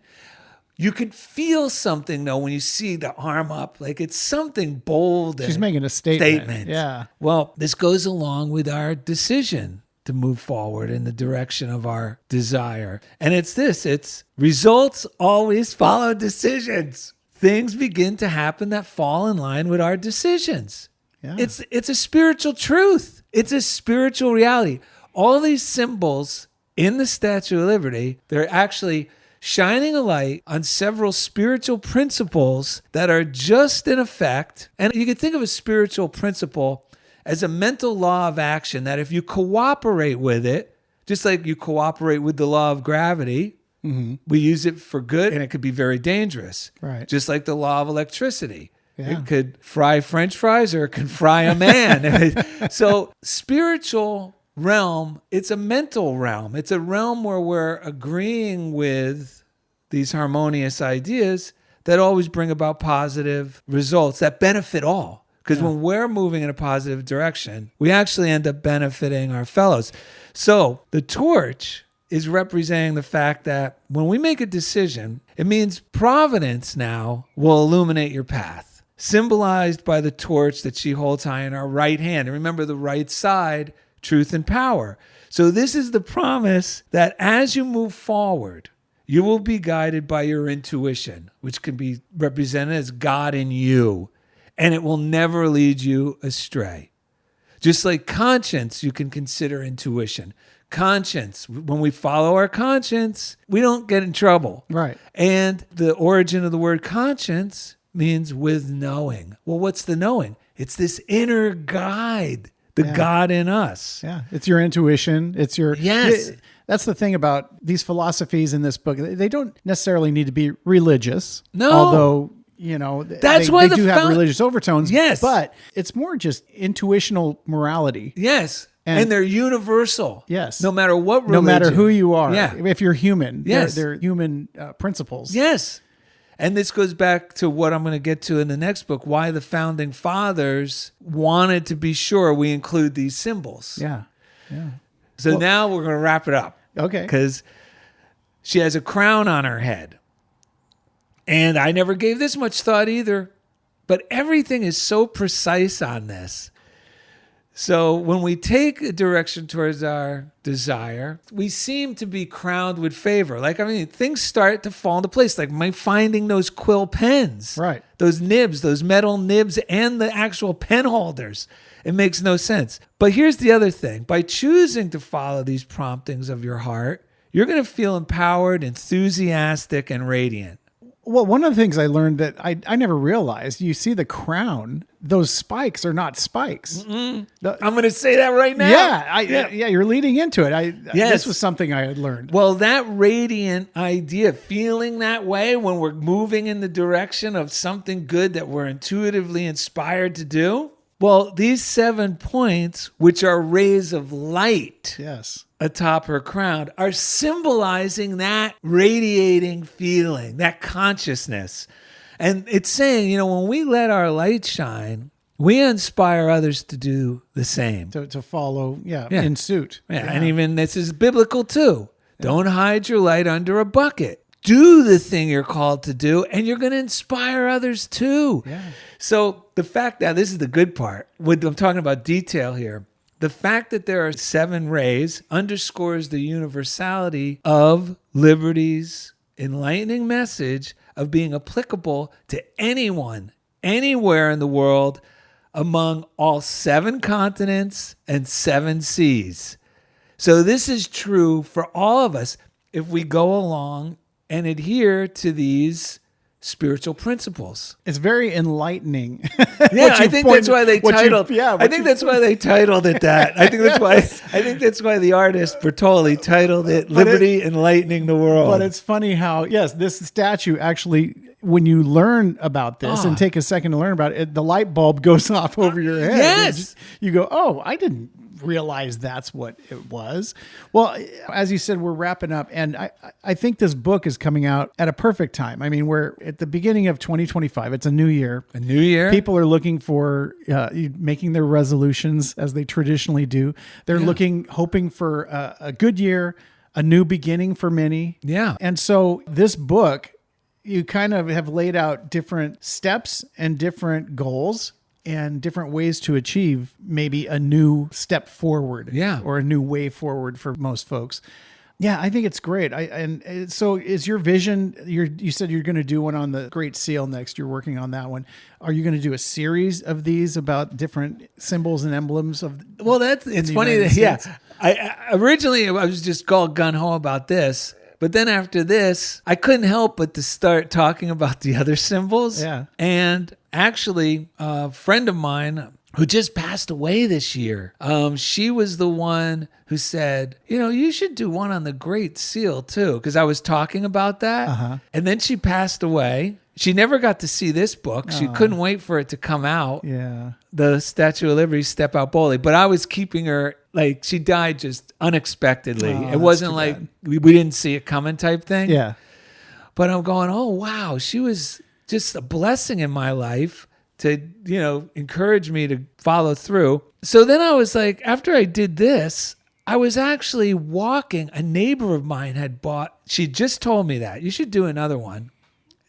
You could feel something, though, when you see the arm up. It's something bold. She's making a statement. Yeah. Well, this goes along with our decision to move forward in the direction of our desire. And it's results always follow decisions. Things begin to happen that fall in line with our decisions. Yeah. It's a spiritual truth. It's a spiritual reality. All these symbols in the Statue of Liberty, they're actually shining a light on several spiritual principles that are just in effect. And you can think of a spiritual principle as a mental law of action that if you cooperate with it, just like you cooperate with the law of gravity, we use it for good and it could be very dangerous. Right. Just like the law of electricity. Yeah. It could fry French fries or it could fry a man. So spiritual realm, it's a mental realm. It's a realm where we're agreeing with these harmonious ideas that always bring about positive results that benefit all. Because when we're moving in a positive direction, we actually end up benefiting our fellows. So the torch is representing the fact that when we make a decision, it means providence now will illuminate your path, symbolized by the torch that she holds high in our right hand. And remember, the right side, truth and power. So this is the promise that as you move forward, you will be guided by your intuition, which can be represented as God in you, and it will never lead you astray. Just like conscience, you can consider intuition. Conscience, when we follow our conscience, we don't get in trouble. Right. And the origin of the word conscience means with knowing. Well, what's the knowing? It's this inner guide, the God in us. Yeah. It's your intuition. It's your... Yes. That's the thing about these philosophies in this book. They don't necessarily need to be religious. No. Although, That's why they do have religious overtones. Yes. But it's more just intuitional morality. Yes. And they're universal. Yes. No matter what religion. No matter who you are. Yeah. If you're human. Yes. They're human principles. Yes. And this goes back to what I'm going to get to in the next book, why the founding fathers wanted to be sure we include these symbols. Yeah. Yeah. So now we're going to wrap it up. Okay. Because she has a crown on her head. And I never gave this much thought either. But everything is so precise on this. So when we take a direction towards our desire, we seem to be crowned with favor. Things start to fall into place. Like my finding those quill pens. Right. Those nibs, those metal nibs, and the actual pen holders. It makes no sense. But here's the other thing. By choosing to follow these promptings of your heart, you're going to feel empowered, enthusiastic, and radiant. Well, one of the things I learned that I never realized, you see the crown, those spikes are not spikes. I'm going to say that right now. Yeah, you're leading into it. Yes. This was something I had learned. Well, that radiant idea, feeling that way when we're moving in the direction of something good that we're intuitively inspired to do. Well, these 7 points, which are rays of light Yes. atop her crown, are symbolizing that radiating feeling, that consciousness. And it's saying, when we let our light shine, we inspire others to do the same. To follow, in suit. Yeah. And even this is biblical too. Don't hide your light under a bucket. Do the thing you're called to do, and you're going to inspire others too. Yeah. So the fact that this is the good part, I'm talking about detail here. The fact that there are 7 rays underscores the universality of liberty's enlightening message of being applicable to anyone, anywhere in the world, among all 7 continents and 7 seas. So this is true for all of us if we go along and adhere to these spiritual principles. It's very enlightening. Yeah, I think that's why they titled. That's why they titled it that. I think that's why. I think that's why the artist Bertolli titled it "Liberty Enlightening the World." But it's funny how this statue actually, when you learn about this and take a second to learn about it, the light bulb goes off over your head. Yes, you go, oh, I didn't realize that's what it was. Well, as you said, we're wrapping up, and I think this book is coming out at a perfect time. I mean, we're at the beginning of 2025. It's a new year. A new year. People are looking for making their resolutions as they traditionally do. They're hoping for a good year, a new beginning for many. Yeah. And so this book, you kind of have laid out different steps and different goals and different ways to achieve maybe a new step forward, or a new way forward for most folks. Yeah, I think it's great. So is your vision? You said you're going to do one on the Great Seal next. You're working on that one. Are you going to do a series of these about different symbols and emblems of? Well, it's funny that I originally I was just called gun ho about this. But then after this, I couldn't help but to start talking about the other symbols. Yeah. And actually, a friend of mine who just passed away this year, she was the one who said, you should do one on the Great Seal too, because I was talking about that. Uh-huh. And then she passed away. She never got to see this book. She couldn't wait for it to come out. Yeah. The Statue of Liberty, Step Out Boldly. But I was keeping her, she died just unexpectedly. It wasn't like we didn't see it coming type thing. Yeah. But I'm going, oh, wow. She was just a blessing in my life to, encourage me to follow through. So then I was like, after I did this, I was actually walking. A neighbor of mine had bought, she just told me that you should do another one.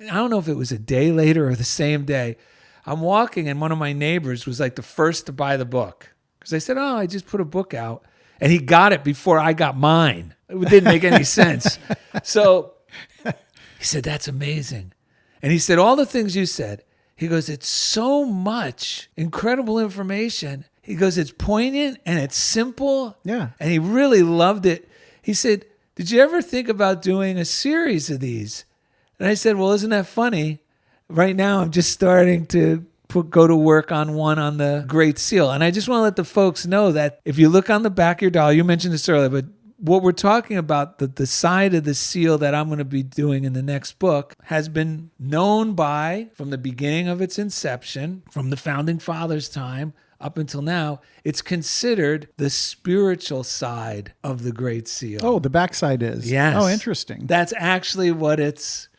I don't know if it was a day later or the same day. I'm walking and one of my neighbors was like the first to buy the book. Because I said, oh, I just put a book out. And he got it before I got mine. It didn't make any sense. So he said, that's amazing. And he said, all the things you said. He goes, it's so much incredible information. He goes, it's poignant and it's simple. Yeah. And he really loved it. He said, did you ever think about doing a series of these? And I said, well, isn't that funny? Right now, I'm just starting to go to work on one on the Great Seal. And I just want to let the folks know that if you look on the back of your dollar, you mentioned this earlier, but what we're talking about, the side of the seal that I'm going to be doing in the next book has been known from the beginning of its inception, from the founding fathers' time up until now, it's considered the spiritual side of the Great Seal. Oh, the backside is. Yes. Oh, interesting. That's actually what it's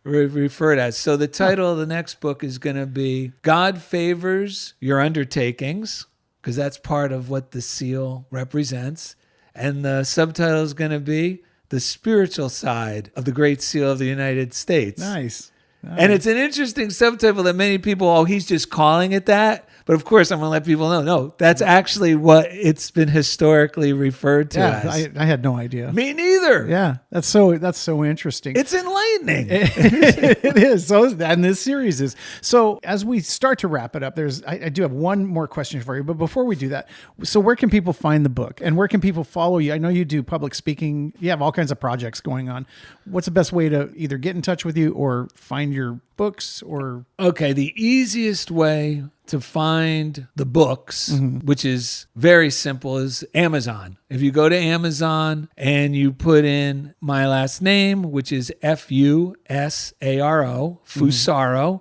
referred as. So the title of the next book is going to be God Favors Your Undertakings, because that's part of what the seal represents. And the subtitle is going to be The Spiritual Side of the Great Seal of the United States. Nice. And it's an interesting subtitle that many people, he's just calling it that. But of course, I'm going to let people know, no, that's actually what it's been historically referred to as. I had no idea. Me neither. Yeah, that's so interesting. It's enlightening. It is. So, and this series is. So as we start to wrap it up, I do have one more question for you. But before we do that, so where can people find the book and where can people follow you? I know you do public speaking. You have all kinds of projects going on. What's the best way to either get in touch with you or find your books or? Okay, the easiest way to find the books, which is very simple, is Amazon. If you go to Amazon and you put in my last name, which is Fusaro, Fusaro,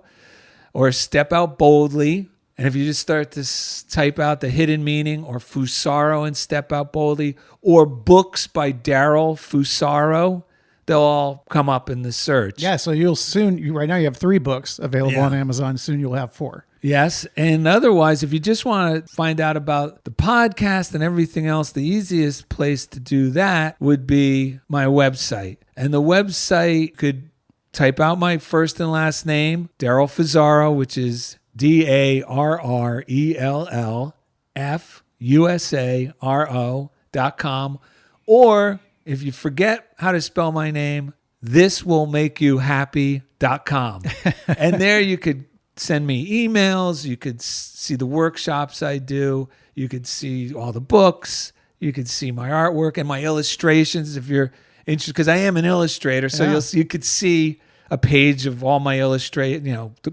or Step Out Boldly, and if you just start to type out the hidden meaning or Fusaro and Step Out Boldly, or books by Darrell Fusaro, they'll all come up in the search. Yeah, so you'll soon, right now you have 3 books available on Amazon. Soon you'll have 4. Yes. And otherwise, if you just want to find out about the podcast and everything else, the easiest place to do that would be my website. And the website could type out my first and last name, Darrell Fusaro, which is DarrellFusaro.com. Or if you forget how to spell my name, thiswillmakeyouhappy.com. And there you could send me emails. You could see the workshops I do. You could see all the books. You could see my artwork and my illustrations if you're interested, because I am an illustrator. So you could see a page of all my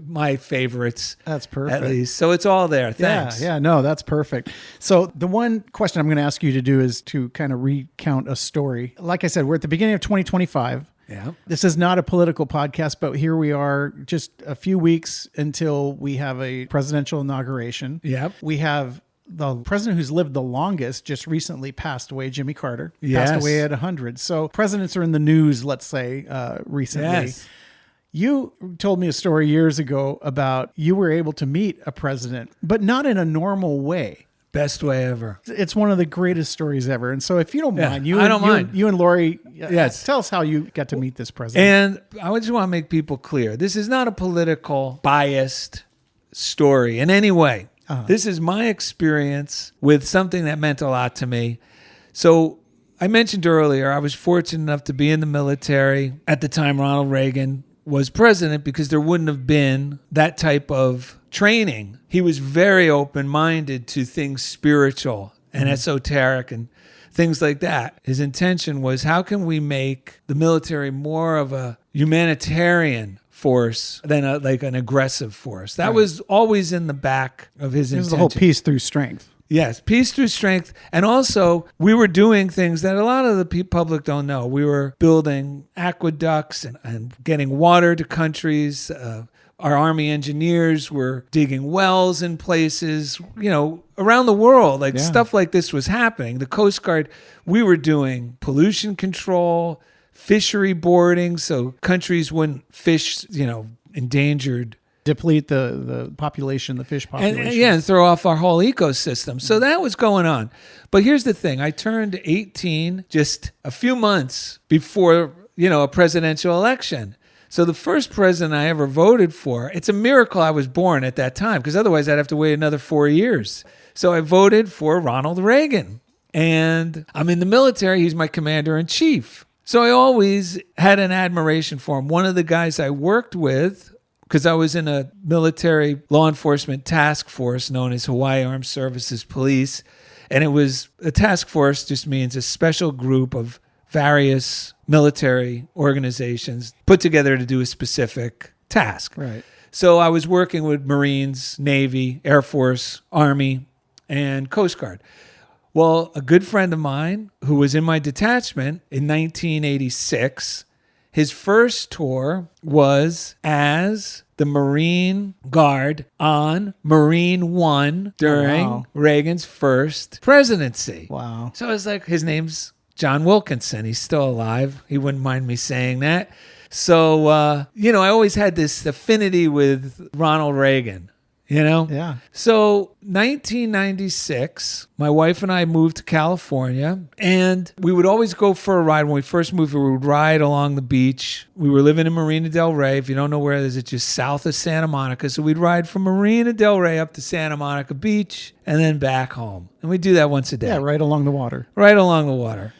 my favorites. That's perfect. At least. So it's all there. Thanks. Yeah, no, that's perfect. So the one question I'm going to ask you to do is to kind of recount a story. Like I said, we're at the beginning of 2025. Yeah. This is not a political podcast, but here we are just a few weeks until we have a presidential inauguration. Yep. We have the president who's lived the longest just recently passed away, Jimmy Carter. Yes. Passed away at 100. So presidents are in the news, let's say, recently. Yes. You told me a story years ago about you were able to meet a president, but not in a normal way. Best way ever. It's one of the greatest stories ever. And so if you don't mind, I don't mind. You and Lori, Yes. tell us how you got to meet this president. And I just want to make people clear. This is not a political biased story in any way. This is my experience with something that meant a lot to me. So I mentioned earlier, I was fortunate enough to be in the military at the time Ronald Reagan was president, because there wouldn't have been that type of training. He was very open-minded to things spiritual and esoteric and things like that. His intention was, how can we make the military more of a humanitarian force than an aggressive force? That was always in the back of his intention. It was the whole peace through strength. Yes, peace through strength. And also, we were doing things that a lot of the public don't know. We were building aqueducts and getting water to countries. Our Army engineers were digging wells in places, around the world. Stuff like this was happening. The Coast Guard, we were doing pollution control, fishery boarding, so countries wouldn't fish, endangered deplete the population, the fish population. And throw off our whole ecosystem. So that was going on. But here's the thing. I turned 18 just a few months before, a presidential election. So the first president I ever voted for, it's a miracle I was born at that time, because otherwise I'd have to wait another 4 years. So I voted for Ronald Reagan. And I'm in the military. He's my commander in chief. So I always had an admiration for him. One of the guys I worked with, because I was in a military law enforcement task force known as Hawaii Armed Services Police. And it was a task force, just means a special group of various military organizations put together to do a specific task. Right. So I was working with Marines, Navy, Air Force, Army, and Coast Guard. Well, a good friend of mine who was in my detachment in 1986, his first tour was as the Marine Guard on Marine One during Reagan's first presidency. Wow. So I was like, his name's John Wilkinson. He's still alive. He wouldn't mind me saying that. So, I always had this affinity with Ronald Reagan. Yeah. So 1996, my wife and I moved to California, and we would always go for a ride. When we first moved, we would ride along the beach. We were living in Marina del Rey. If you don't know where it is, it's just south of Santa Monica. So we'd ride from Marina del Rey up to Santa Monica Beach and then back home. And we'd do that once a day. Yeah, right along the water. Right along the water.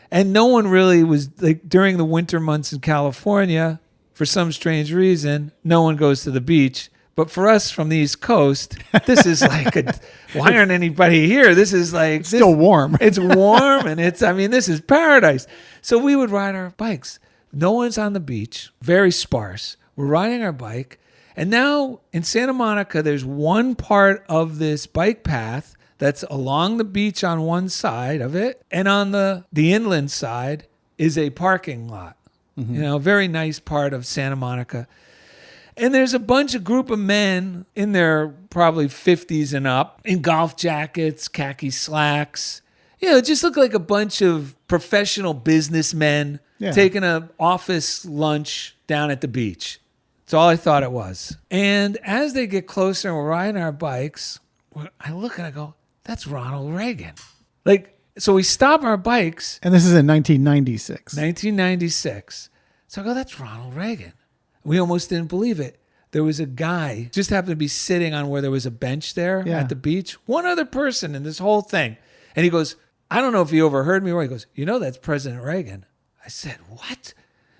And no one really was, like, during the winter months in California, for some strange reason, no one goes to the beach. But for us from the East Coast, this is like, why aren't anybody here? This is like... Still warm. It's warm, and this is paradise. So we would ride our bikes. No one's on the beach, very sparse. We're riding our bike. And now in Santa Monica, there's one part of this bike path that's along the beach on one side of it. And on the inland side is a parking lot. Mm-hmm. A very nice part of Santa Monica. And there's a group of men in their probably 50s and up in golf jackets, khaki slacks. It just looked like a bunch of professional businessmen taking an office lunch down at the beach. That's all I thought it was. And as they get closer and we're riding our bikes, I look and I go, that's Ronald Reagan. So we stop our bikes. And this is in 1996. 1996. So I go, that's Ronald Reagan. We almost didn't believe it. There was a guy, just happened to be sitting on where there was a bench there at the beach. One other person in this whole thing. And he goes, I don't know if he overheard me or he goes, that's President Reagan. I said, what?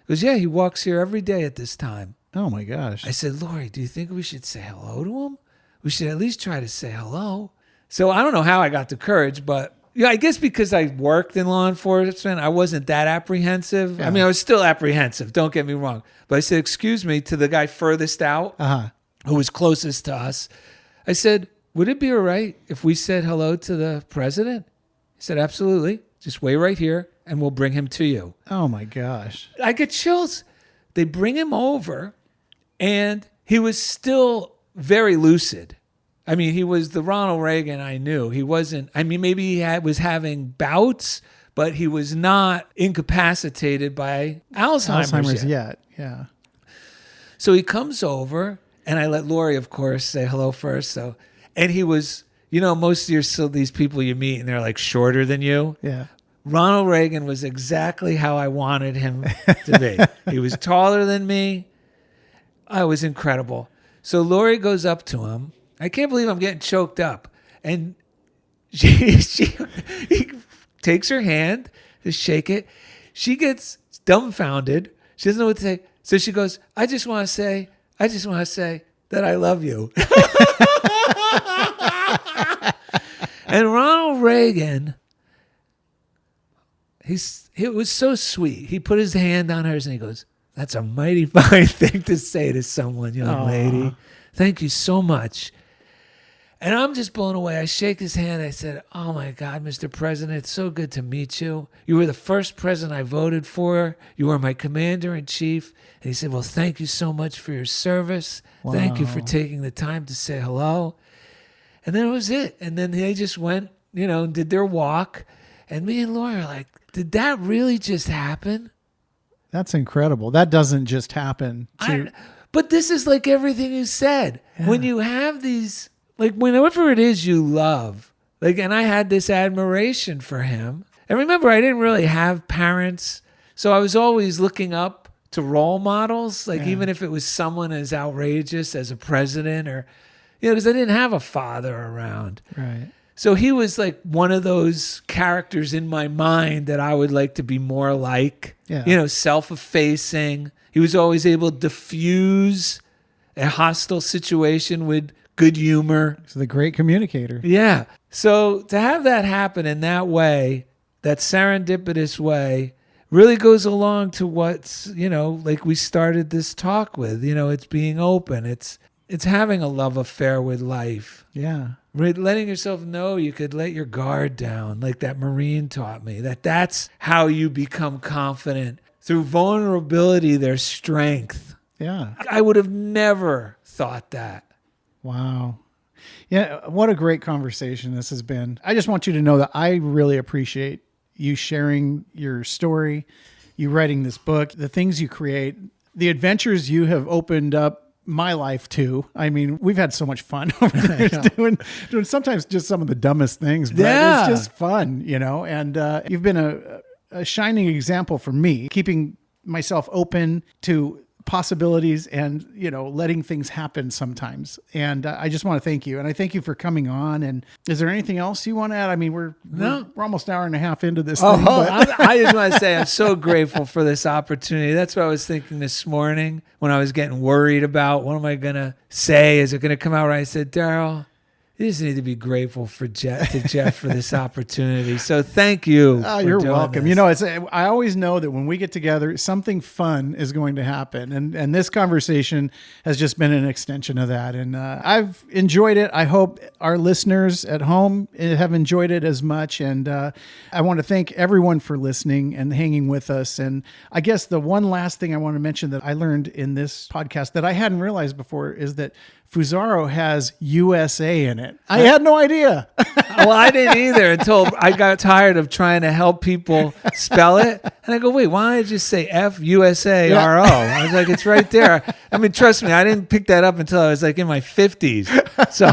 He goes, yeah, he walks here every day at this time. Oh my gosh. I said, Lori, do you think we should say hello to him? We should at least try to say hello. So I don't know how I got the courage, but I guess because I worked in law enforcement, I wasn't that apprehensive. Yeah. I was still apprehensive, don't get me wrong. But I said, excuse me, to the guy furthest out, who was closest to us. I said, would it be all right if we said hello to the president? He said, absolutely. Just wait right here, and we'll bring him to you. Oh, my gosh. I get chills. They bring him over, and he was still very lucid. He was the Ronald Reagan I knew. He wasn't, maybe he was having bouts, but he was not incapacitated by Alzheimer's yet. Yeah. So he comes over, and I let Lori, of course, say hello first. And he was, most of these people you meet, and they're like shorter than you. Yeah. Ronald Reagan was exactly how I wanted him to be. He was taller than me. I was incredible. So Lori goes up to him. I can't believe I'm getting choked up. And he takes her hand to shake it. She gets dumbfounded. She doesn't know what to say. So she goes, I just want to say that I love you. And Ronald Reagan, it was so sweet. He put his hand on hers and he goes, that's a mighty fine thing to say to someone, young lady. Thank you so much. And I'm just blown away. I shake his hand. I said, oh, my God, Mr. President, it's so good to meet you. You were the first president I voted for. You were my commander-in-chief. And he said, well, thank you so much for your service. Wow. Thank you for taking the time to say hello. And then it was it. And then they just went, did their walk. And me and Laura are like, did that really just happen? That's incredible. That doesn't just happen. But this is like everything you said. Yeah. When you have these, like whenever it is you love, like, and I had this admiration for him. And remember, I didn't really have parents. So I was always looking up to role models, like even if it was someone as outrageous as a president or, because I didn't have a father around. Right. So he was like one of those characters in my mind that I would like to be more like, self-effacing. He was always able to diffuse a hostile situation with good humor. So the great communicator. Yeah. So to have that happen in that way, that serendipitous way, really goes along to what's, like we started this talk with, it's being open. It's having a love affair with life. Yeah. Letting yourself know you could let your guard down, like that Marine taught me, that's how you become confident. Through vulnerability, there's strength. Yeah. I would have never thought that. Wow. Yeah, what a great conversation this has been. I just want you to know that I really appreciate you sharing your story, you writing this book, the things you create, the adventures you have opened up my life too. I mean, we've had so much fun over there doing sometimes just some of the dumbest things, but it's just fun, and you've been a shining example for me, keeping myself open to possibilities and, letting things happen sometimes. And I just want to thank you. And I thank you for coming on. And is there anything else you want to add? I mean, we're almost an hour and a half into this thing. I just want to say I'm so grateful for this opportunity. That's what I was thinking this morning when I was getting worried about what am I going to say? Is it going to come out right? I said, Darrell, you just need to be grateful to Jeff for this opportunity. So thank you. Oh, you're welcome. This. I always know that when we get together, something fun is going to happen. And this conversation has just been an extension of that. And I've enjoyed it. I hope our listeners at home have enjoyed it as much. And I want to thank everyone for listening and hanging with us. And I guess the one last thing I want to mention that I learned in this podcast that I hadn't realized before is that Fusaro has USA in it. I had no idea. Well, I didn't either until I got tired of trying to help people spell it. And I go, wait, why don't I just say Fusaro? I was like, it's right there. I mean, trust me, I didn't pick that up until I was like in my 50s. So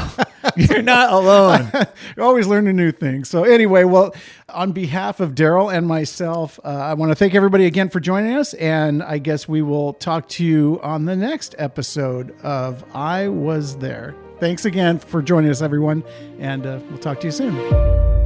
you're not alone. You're always learning new things. So anyway, well, on behalf of Darrell and myself, I want to thank everybody again for joining us. And I guess we will talk to you on the next episode of I Was There. Thanks again for joining us, everyone. And we'll talk to you soon.